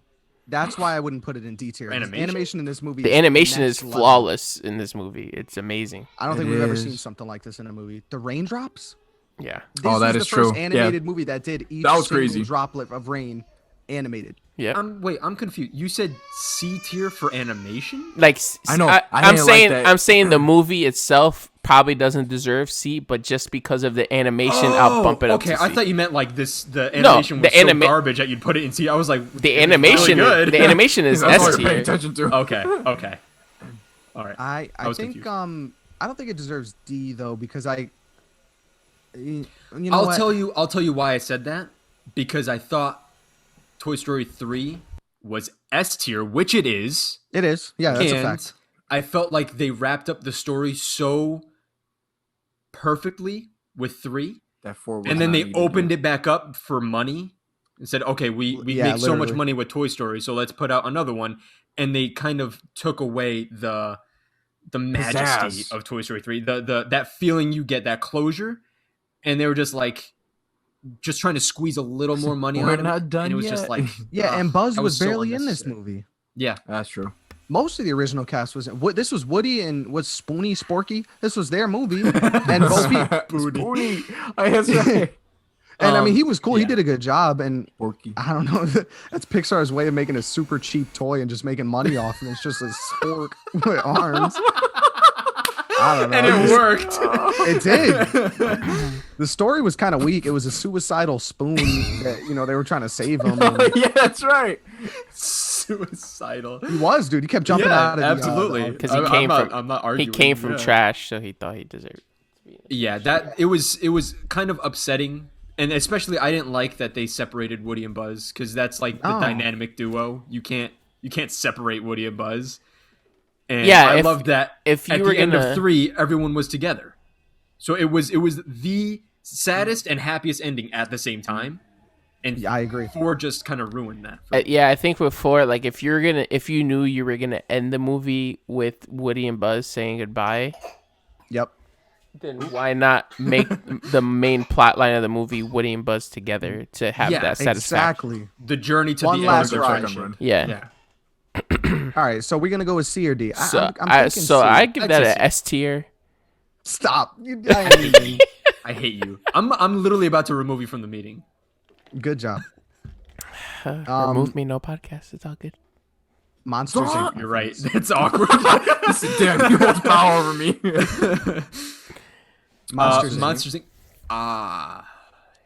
That's why I wouldn't put it in D tier. Animation in this movie. The animation is next flawless in this movie. It's amazing. I don't think we've ever seen something like this in a movie. The raindrops. Yeah. This that was is the first true. animated movie that did each That was single crazy. droplet of rain animated. Yeah. Wait, I'm confused. You said C tier for animation? Like I know. I'm didn't saying like that. I'm saying the movie itself probably doesn't deserve C, but just because of the animation, I'll bump it up to C. Okay, I thought you meant like this. The animation was so garbage that you'd put it in C. I was like, the animation. Really good. The animation is That's what S you're paying tier. attention to. Okay. All right. I was think confused. I don't think it deserves D though because I'll tell you why I said that, because I thought Toy Story 3 was S tier, which it is. It is. Yeah, that's a And fact. I felt like they wrapped up the story so perfectly with 3, That 4 was and then not they needed, opened it back up for money and said, okay, we Yeah, make so much literally. money with Toy Story, so let's put out another one. And they kind of took away the majesty Pizzazz. of Toy Story 3, the that feeling you get, that closure. And they were just trying to squeeze a little more money We're out of not it. done And it was yet. just like, Yeah, ugh, and Buzz that was so barely in this unnecessary. movie. Yeah. That's true. Most of the original cast was this was Woody and was Spoonie Sporky. This was their movie, and both Spoonie. That's right. and I mean he was cool. He yeah. did a good job, and Porky. I don't know. That's Pixar's way of making a super cheap toy and just making money off, and it's just a spork with arms. I don't know. And it worked. It did. The story was kind of weak. It was a suicidal spoon that they were trying to save him. and Yeah, that's right. Suicidal. he was, dude. He kept jumping out of absolutely. Because he I'm came not- from I'm not he arguing. came from yeah. trash, so he thought he deserved. Yeah, that it was kind of upsetting, and especially I didn't like that they separated Woody and Buzz, because that's like the Oh. dynamic duo. You can't separate Woody and Buzz. And Yeah, I if- love that. if at you the were end gonna- of 3, everyone was together. So it was the saddest and happiest ending at the same time. And Yeah, I agree. 4 just kind of ruined that. for me. Yeah, I think before, like, if you knew you were gonna end the movie with Woody and Buzz saying goodbye, Yep. then why not make the main plot line of the movie Woody and Buzz together to have Yeah, that satisfaction? Exactly. The journey to One the last end. ride. Yeah. Yeah. All right, so we're gonna go with C or D. So I'm thinking C. I give that I'd say an S tier. Stop. I ain't even- I hate you. I'm literally about to remove you from the meeting. Good job. Remove me, no podcast. It's all good. Monsters Inc. You're right. That's awkward. Damn, you hold power over me. Monsters Inc. Monsters Inc.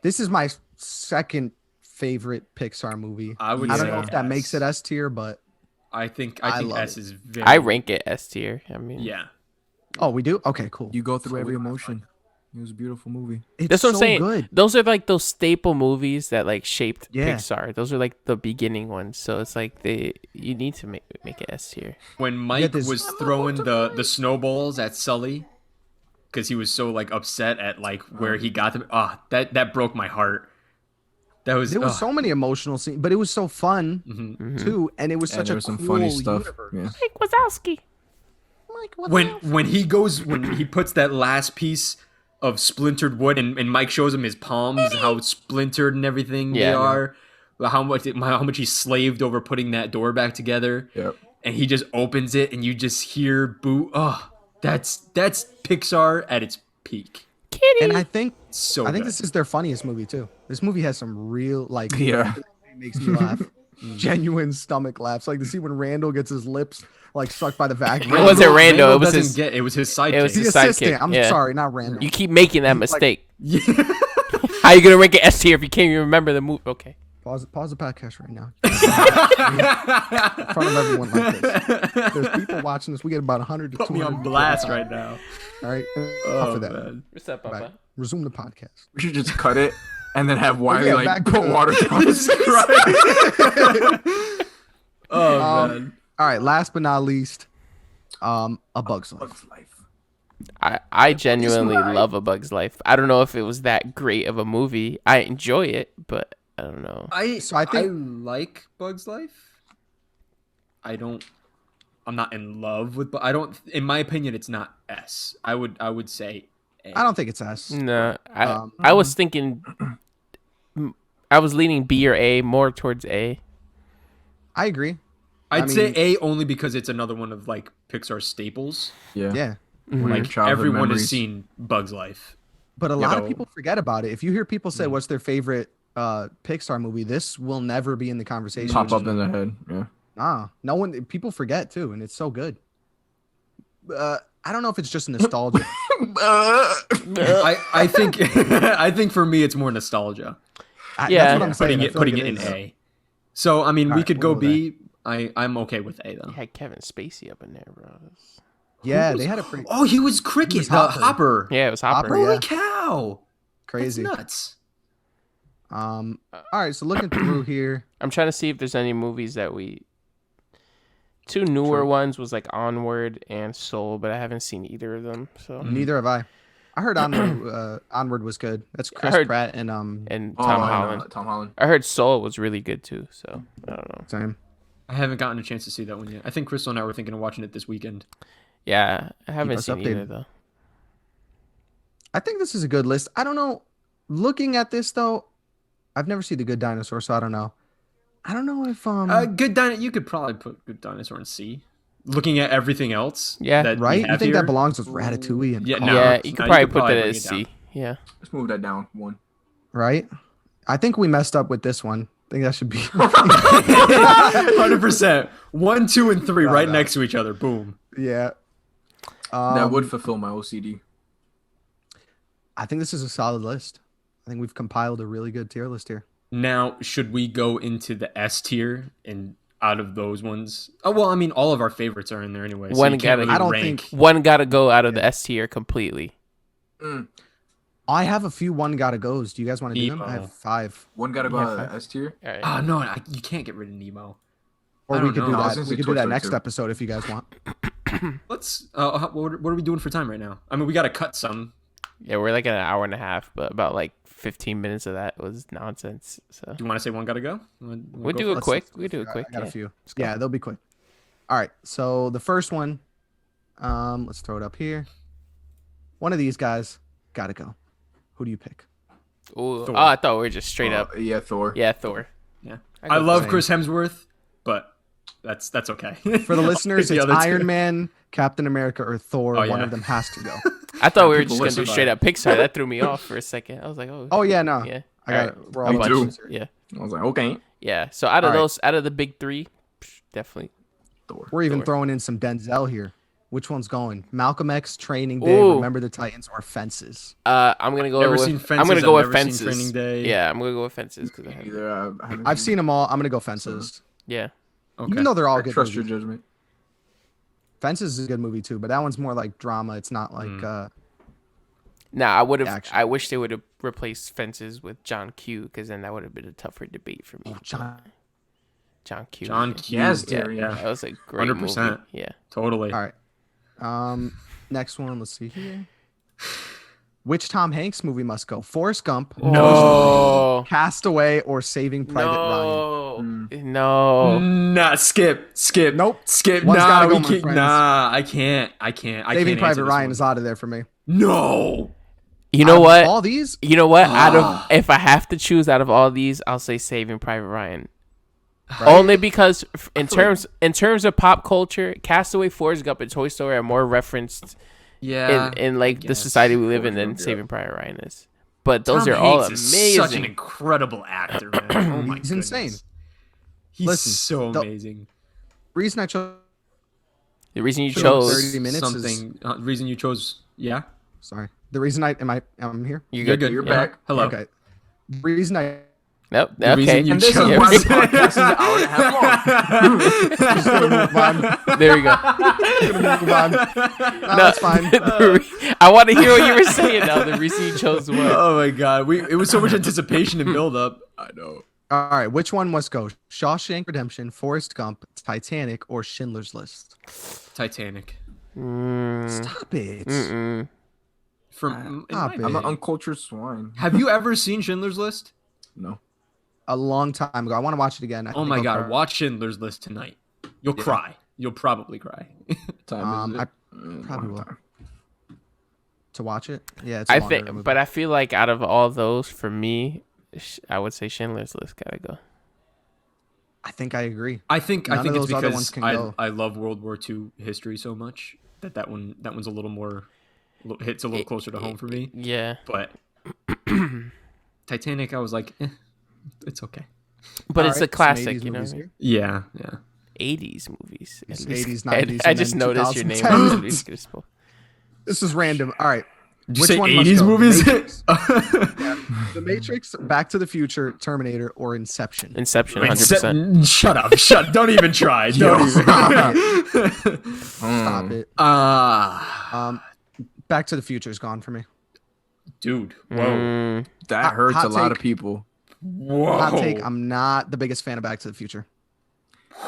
This is my second favorite Pixar movie. I would I don't say know if that S. makes it S tier, but I think I love S it. is very. I rank it S tier. I mean, Yeah. oh, we do. Okay, cool. You go through every emotion. It was a beautiful movie. It's that's what I'm so saying. good. Those are like those staple movies that like shaped Yeah. Pixar. Those are like the beginning ones. So it's like you need to make it S tier. When Mike this- was throwing the snowballs at Sully, because he was so like upset at like where he got them. That broke my heart. That was. There was so many emotional scenes, but it was so fun too, and it was Yeah, such there a was some cool funny stuff. universe. Yeah. Mike Wazowski. Like, what when he puts that last piece of splintered wood and Mike shows him his palms, how splintered and everything they Yeah. are, how much he slaved over putting that door back together. Yep. And he just opens it and you just hear boo. Oh, that's Pixar at its peak. Kitty. And I think So think good. this is their funniest movie too. This movie has some real like Yeah. it makes me laugh. Genuine stomach laughs. Like to see when Randall gets his lips like sucked by the vacuum. It wasn't Randall, it was doesn't his- it was his sidekick. it was the his assistant. sidekick, I'm yeah. sorry, not Randall. You keep making that mistake. How you gonna rank it S tier if you can't even remember the movie? Okay. Pause the podcast right now. In front of everyone like this. There's people watching this. We get about 100 to Put 200. me on blast right now. All right. Oh, Enough of that. man. What's up, Back. Papa? Resume the podcast. We should just cut it and then have Wiley yeah, like back put to- water down his face. Oh man. All right. Last but not least, A Bug's Life. I genuinely love A Bug's Life. I don't know if it was that great of a movie. I enjoy it, but I don't know. I think- like Bug's Life. I'm not in love with, but I don't. In my opinion, it's not S. I would say A. I don't think it's S. No, Um, I was thinking I was leaning B or A, more towards A. I agree. I'd say A only because it's another one of like Pixar staples. Yeah. Yeah. Like Childhood everyone memories. has seen Bug's Life. But a lot of know. people forget about it. If you hear people say what's their favorite Pixar movie, this will never be in the conversation. Pop up in the head. Yeah. No one. People forget too, and it's so good. I don't know if it's just nostalgia. I think I think for me it's more nostalgia. Yeah. That's what I'm saying. Putting I feel it in like is. A. So I mean, we Alright, could go we'll go B. I'm okay with A though. You had Kevin Spacey up in there, bro. Yeah, they had a pretty Oh, he was Cricket, He was the Hopper. Yeah, it was Hopper. Hopper, Holy yeah. cow! crazy. That's nuts. All right, so looking through here, I'm trying to see if there's any movies that we. Two newer ones was like Onward and Soul, but I haven't seen either of them. So neither have I. I heard Onward was good. That's Chris heard- Pratt and and Oh, Tom I know, Holland. Tom Holland. I heard Soul was really good too. So I don't know. same. I haven't gotten a chance to see that one yet. I think Crystal and I were thinking of watching it this weekend. Yeah, I haven't us seen either updated. though. I think this is a good list. I don't know. Looking at this though, I've never seen The Good Dinosaur, so I don't know. I don't know if You could probably put Good Dinosaur in C. Looking at everything else, Yeah. that we right. You have think here, that belongs with Ratatouille and Yeah, Cars, no. Yeah, you could you probably could put probably that bring as it C. down. Yeah. Let's move that down one. right? I think we messed up with this one. I think that should be 100%. 1, 2, and 3 right no. next to each other. Boom. yeah. That would fulfill my OCD. I think this is a solid list. I think we've compiled a really good tier list here. Now, should we go into the S tier and out of those ones? Oh well, I mean, all of our favorites are in there anyway. So One you can't gotta- really I don't rank. think- One got to go out of the S tier completely. I have a few one gotta goes. Do you guys want to do them? I Emo. have 5. One gotta go Yeah, out of fine. the S tier. All right. Oh no, you can't get rid of Nemo. Or I we don't could do know. I was that. gonna We say could do Toy that Story next too. episode if you guys want. Let's. What are we doing for time right now? I mean, we got to cut some. Yeah, we're like at an hour and a half, but about like 15 minutes of that was nonsense. So Do you want to say one gotta go? we'll do it quick. We do it quick. I got Yeah. a few. go. Yeah, they'll be quick. All right. So the first one, let's throw it up here. One of these guys gotta go. Who do you pick? Ooh, Thor. oh, I thought we were just straight up. Yeah, Thor. Yeah, Thor. Yeah, I I go love same. Chris Hemsworth, but that's okay. For the listeners, The it's other two. Iron Man, Captain America, or Thor. Oh, One yeah. of them has to go. I thought we were People just gonna do listen straight by up Pixar. That threw me off for a second. I was like, oh. Oh yeah, no. Yeah. I got All it. right. We're all Me about too. this. Yeah. I was like, okay, Yeah. So out of All right. those, out of the big three, definitely. Thor. We're even Thor. throwing in some Denzel here. Which one's going? Malcolm X, Training Day, Ooh. Remember the Titans, or Fences? I'm gonna go Never with. seen I'm Fences, gonna go I've with never seen Fences. Training Day. Yeah, I'm gonna go with Fences because I have. Either I haven't I've seen them all. I'm gonna go Fences. Yeah. Okay. Even though they're all I good. trust your movies. judgment. Fences is a good movie too, but that one's more like drama. It's not like Now I would have. Action. I wish they would have replaced Fences with John Q because then that would have been a tougher debate for me. John. John Q. John yeah. Q. Yes, Yeah, Terry, that was a great 100%. movie. Yeah. Totally. All right. Next one. Let's see here. Which Tom Hanks movie must go? Forrest Gump, No. Castaway, or Saving Private Ryan? No. No. Nah, skip. Nope. Skip. One's Nah, gotta go, we my can't. friends. Nah, I can't. I Saving can't answer Private this Ryan one. is out of there for me. No. You know Out of what? All these? You know what? Out of if I have to choose out of all these, I'll say Saving Private Ryan. Only because in terms of pop culture, Castaway, Forrest Gump, and Toy Story are more referenced Yeah. in like the guess. society we live in Forrest than Gump, yeah. Saving Private Ryan is. But those Tom are all Hanks is amazing. such an incredible actor, man. Oh my He's insane. goodness. He's Listen, so the- amazing. Reason I chose. The reason you So chose 30 minutes is- something. Reason you chose. Yeah. Sorry. The reason I'm here. you're You're good. good. You're Yeah. back. Hello. Okay. The reason I Nope. The Okay. reason you And this is chose- why the podcast is an hour and a half long. move on. There we go. Move on. No, that's fine. I want to hear what you were saying now. The reason you chose what? Oh my god. It was so much anticipation and build up. I know. All right, which one must go? Shawshank Redemption, Forrest Gump, Titanic, or Schindler's List? Titanic. Stop it. From Stop it. I'm an uncultured swine. Have you ever seen Schindler's List? No. A long time ago. I want to watch it again. I Oh think my I'll god, cry. watch Schindler's List tonight. You'll cry. You'll probably cry. Time is I it? probably Long will. time. To watch it? Yeah, it's a I longer think, movie. but I feel like out of all those, for me, I would say Schindler's List gotta go. I think I agree. I think None of it's those other ones because can go. I love World War II history so much that one's a little more hits a little closer to home for me. Yeah, But Titanic, I was like, it's okay. but All it's right, a classic, some 80s you know. movies What I mean? here. Yeah. 80s movies. At Some least. 80s, I 90s, I and just then noticed your name. 2010s. This is random. All right. Did you Which say one must 80s go? movies? The Matrix, Back to the Future, Terminator, or Inception? Inception, Wait, 100%. shut up. Don't even try. Don't even. Stop it. Back to the Future is gone for me. Dude. Whoa. That hurts hot a lot take. of people. Whoa. Hot take. I'm not the biggest fan of Back to the Future.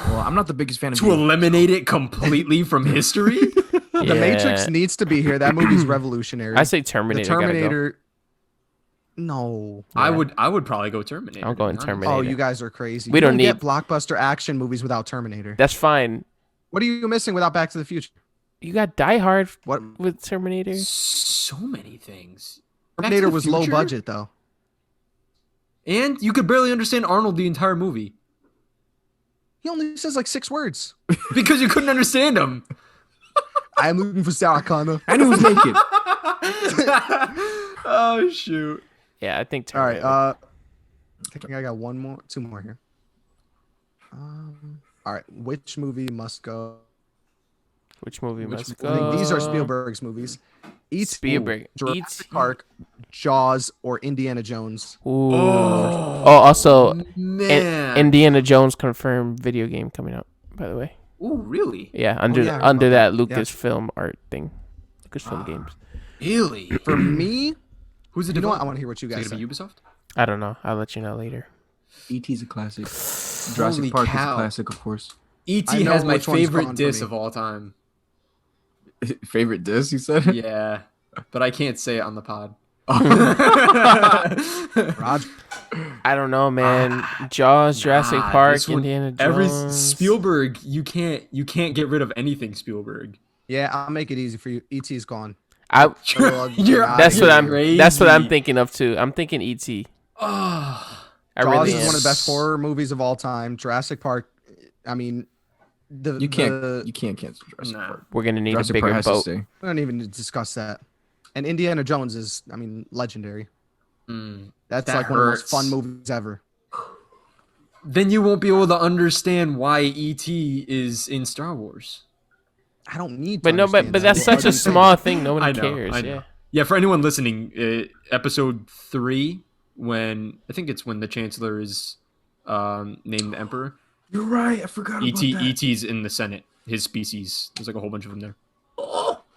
Well, I'm not the biggest fan of To eliminate it completely from history? The Matrix needs to be here. That movie's revolutionary. I say Terminator. The Gotta go. Terminator. No. I would probably go Terminator. I'm going to be honest. Terminator. Oh, you guys are crazy. We You don't get blockbuster action movies without Terminator. That's fine. What are you missing without Back to the Future? You got Die Hard What? with Terminator. So many things. Back to Terminator the was low Future? budget though. And you could barely understand Arnold the entire movie. He only says like 6 words. Because you couldn't understand him. I am looking for Sarah Connor. And he was naked. Oh, shoot. Yeah, I think All right. Terminator. I think I got 2 more here. All right. Which movie must go? Which movie must I go? think these are Spielberg's movies. E.T., Spielberg. Jurassic E.T. Park, Jaws, or Indiana Jones. Ooh. Oh, Also, man. Indiana Jones confirmed video game coming out. By the way. Oh, really? Yeah, under yeah, I heard under about that that. Lucasfilm art thing. Lucasfilm games. Really? For me, Who's the you know what? I developer? want to hear what you Is guys it say. gonna be Ubisoft? I don't know. I'll let you know later. E.T.'s a classic. Jurassic Holy Park cow. is a classic, of course. I E.T. know has my which one's favorite gone for diss me. of all time. Favorite disc, you said? Yeah. But I can't say it on the pod. Roger. I don't know, man. Jaws, Jurassic Nah, Park, this one- Indiana Jones. Every Spielberg, you can't get rid of anything Spielberg. Yeah, I'll make it easy for you. E.T.'s gone. I, You're- that's what I'm. crazy. That's what I'm thinking of too. I'm thinking E.T. Oh, I Jaws really is am. one of the best horror movies of all time. Jurassic Park. I mean, You can't cancel Jurassic Nah. Park. We're gonna need Jurassic a Park bigger has to boat. stay. we don't even need to discuss that. And Indiana Jones is, I mean, legendary. That's that like one of the most hurts. fun movies ever. Then you won't be able to understand why E.T. is in Star Wars. I don't need. To But no, understand but that. that's What such do a you think? small thing. Nobody I know, cares. I know. Yeah. Yeah, for anyone listening, episode 3, when I think it's when the Chancellor is named the Emperor. You're right. I forgot E.T. E.T.'s in the Senate. His species. There's like a whole bunch of them there.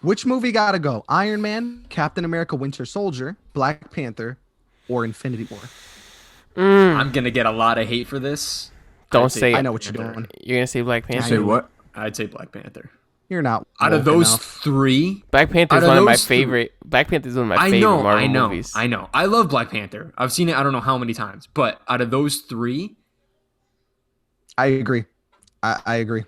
Which movie gotta go? Iron Man, Captain America, Winter Soldier, Black Panther, or Infinity War? I'm gonna get a lot of hate for this. Don't I'd say say I it. know what you're doing. You're gonna say Black Panther. Say what? I'd say Black Panther. You're not. Out of woke those enough. 3, Black Panther is Out of one of my those three- favorite. Black Panther is one of my I favorite know, Marvel I know, movies. I know. I love Black Panther. I've seen it I don't know how many times, but out of those 3, I agree. I agree.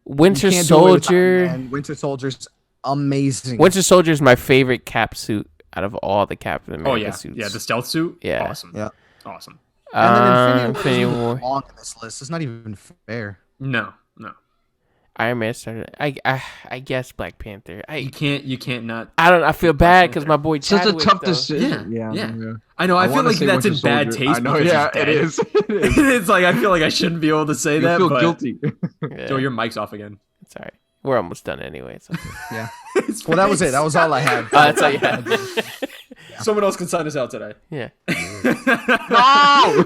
Winter You can't do away with Iron Soldier. Man. Winter Soldier's amazing. Winter Soldier is my favorite cap suit out of all the Captain America oh yeah, suits. yeah, the stealth suit. Yeah. Awesome. Yeah. Awesome. And then Infinity Infinity War. War is long on this list. It's not even fair. No. Iron Man started. I guess Black Panther. You can't not. I don't. I feel bad because Panther. my boy Such a Chadwick. tough though. decision. Yeah. I know. I feel wanna like say that's in Winter bad Soldier. taste. I know. because Yeah, he's it dead. is. It is. It's like I feel like I shouldn't be able to say You that. feel but guilty. Yeah, Joe, your mic's off again. it's all right. We're almost done anyway. It's okay. Yeah. His Well, that was face. it. That was all I had. That's all you had. Someone else can sign us out today. Yeah. No!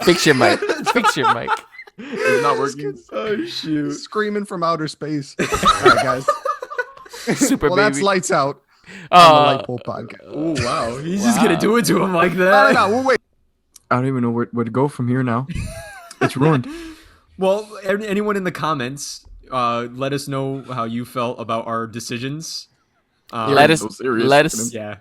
Fix your mic. Fix your mic. It's not working. Oh shoot! Screaming from outer space. All right, guys. Super well, baby. that's lights out on Oh, the Lightpole podcast. Oh wow, he's just gonna do it to him like that. No, we'll wait. I don't even know where to go from here now. It's ruined. Well, anyone in the comments, let us know how you felt about our decisions. let us. so serious. Let us. Yeah,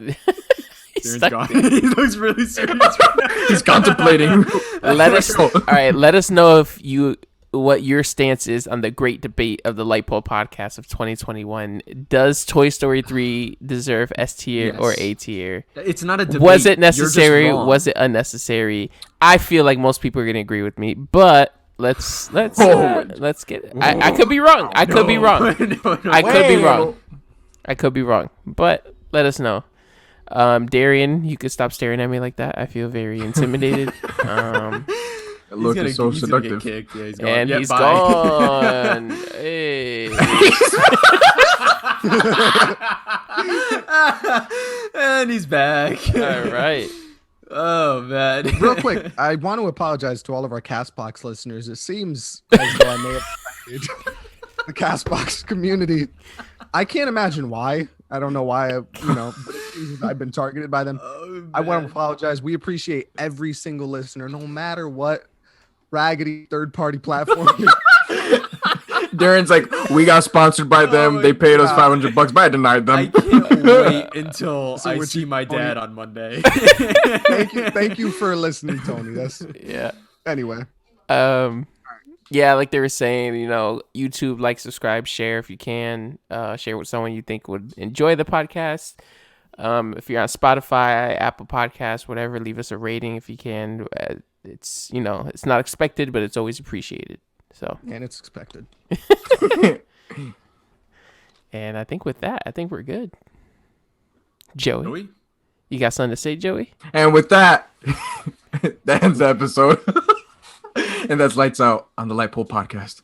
He's Darren's stuck gone. there. He looks really serious right now. He's contemplating. Let us. All right. Let us know if you what your stance is on the great debate of the Lightpole Podcast of 2021. Does Toy Story 3 deserve S tier or A tier? It's not a debate. Was it You're just necessary? wrong. Was it unnecessary? I feel like most people are going to agree with me, but let's get it. I could be wrong. I could be wrong. I could be wrong. I could be wrong, but let us know. Darian, you could stop staring at me like that. I feel very intimidated. The look is so seductive. Yeah, he's gone. And Yeah, he's bye. gone. Hey. And he's back. All right. Oh man. Real quick, I want to apologize to all of our Castbox listeners. It seems as though I may have offended the Castbox community. I can't imagine why. I don't know why, but it seems I've been targeted by them. Oh, I want to apologize. We appreciate every single listener, no matter what raggedy third-party platform. Darren's like, we got sponsored by them. my They paid us God. $500, but I denied them. I can't wait until So I we're see my Tony. dad on Monday. Thank you for listening, Tony. That's Yeah. anyway. Yeah, like they were saying, YouTube, like, subscribe, share if you can. Share with someone you think would enjoy the podcast. If you're on Spotify, Apple Podcasts, whatever, leave us a rating if you can. It's it's not expected, but it's always appreciated. So, And it's expected. and I think with that, we're good. Joey, Joey? you got something to say, Joey? And with that, that ends the episode. And that's Lights Out on the Lightpole Podcast.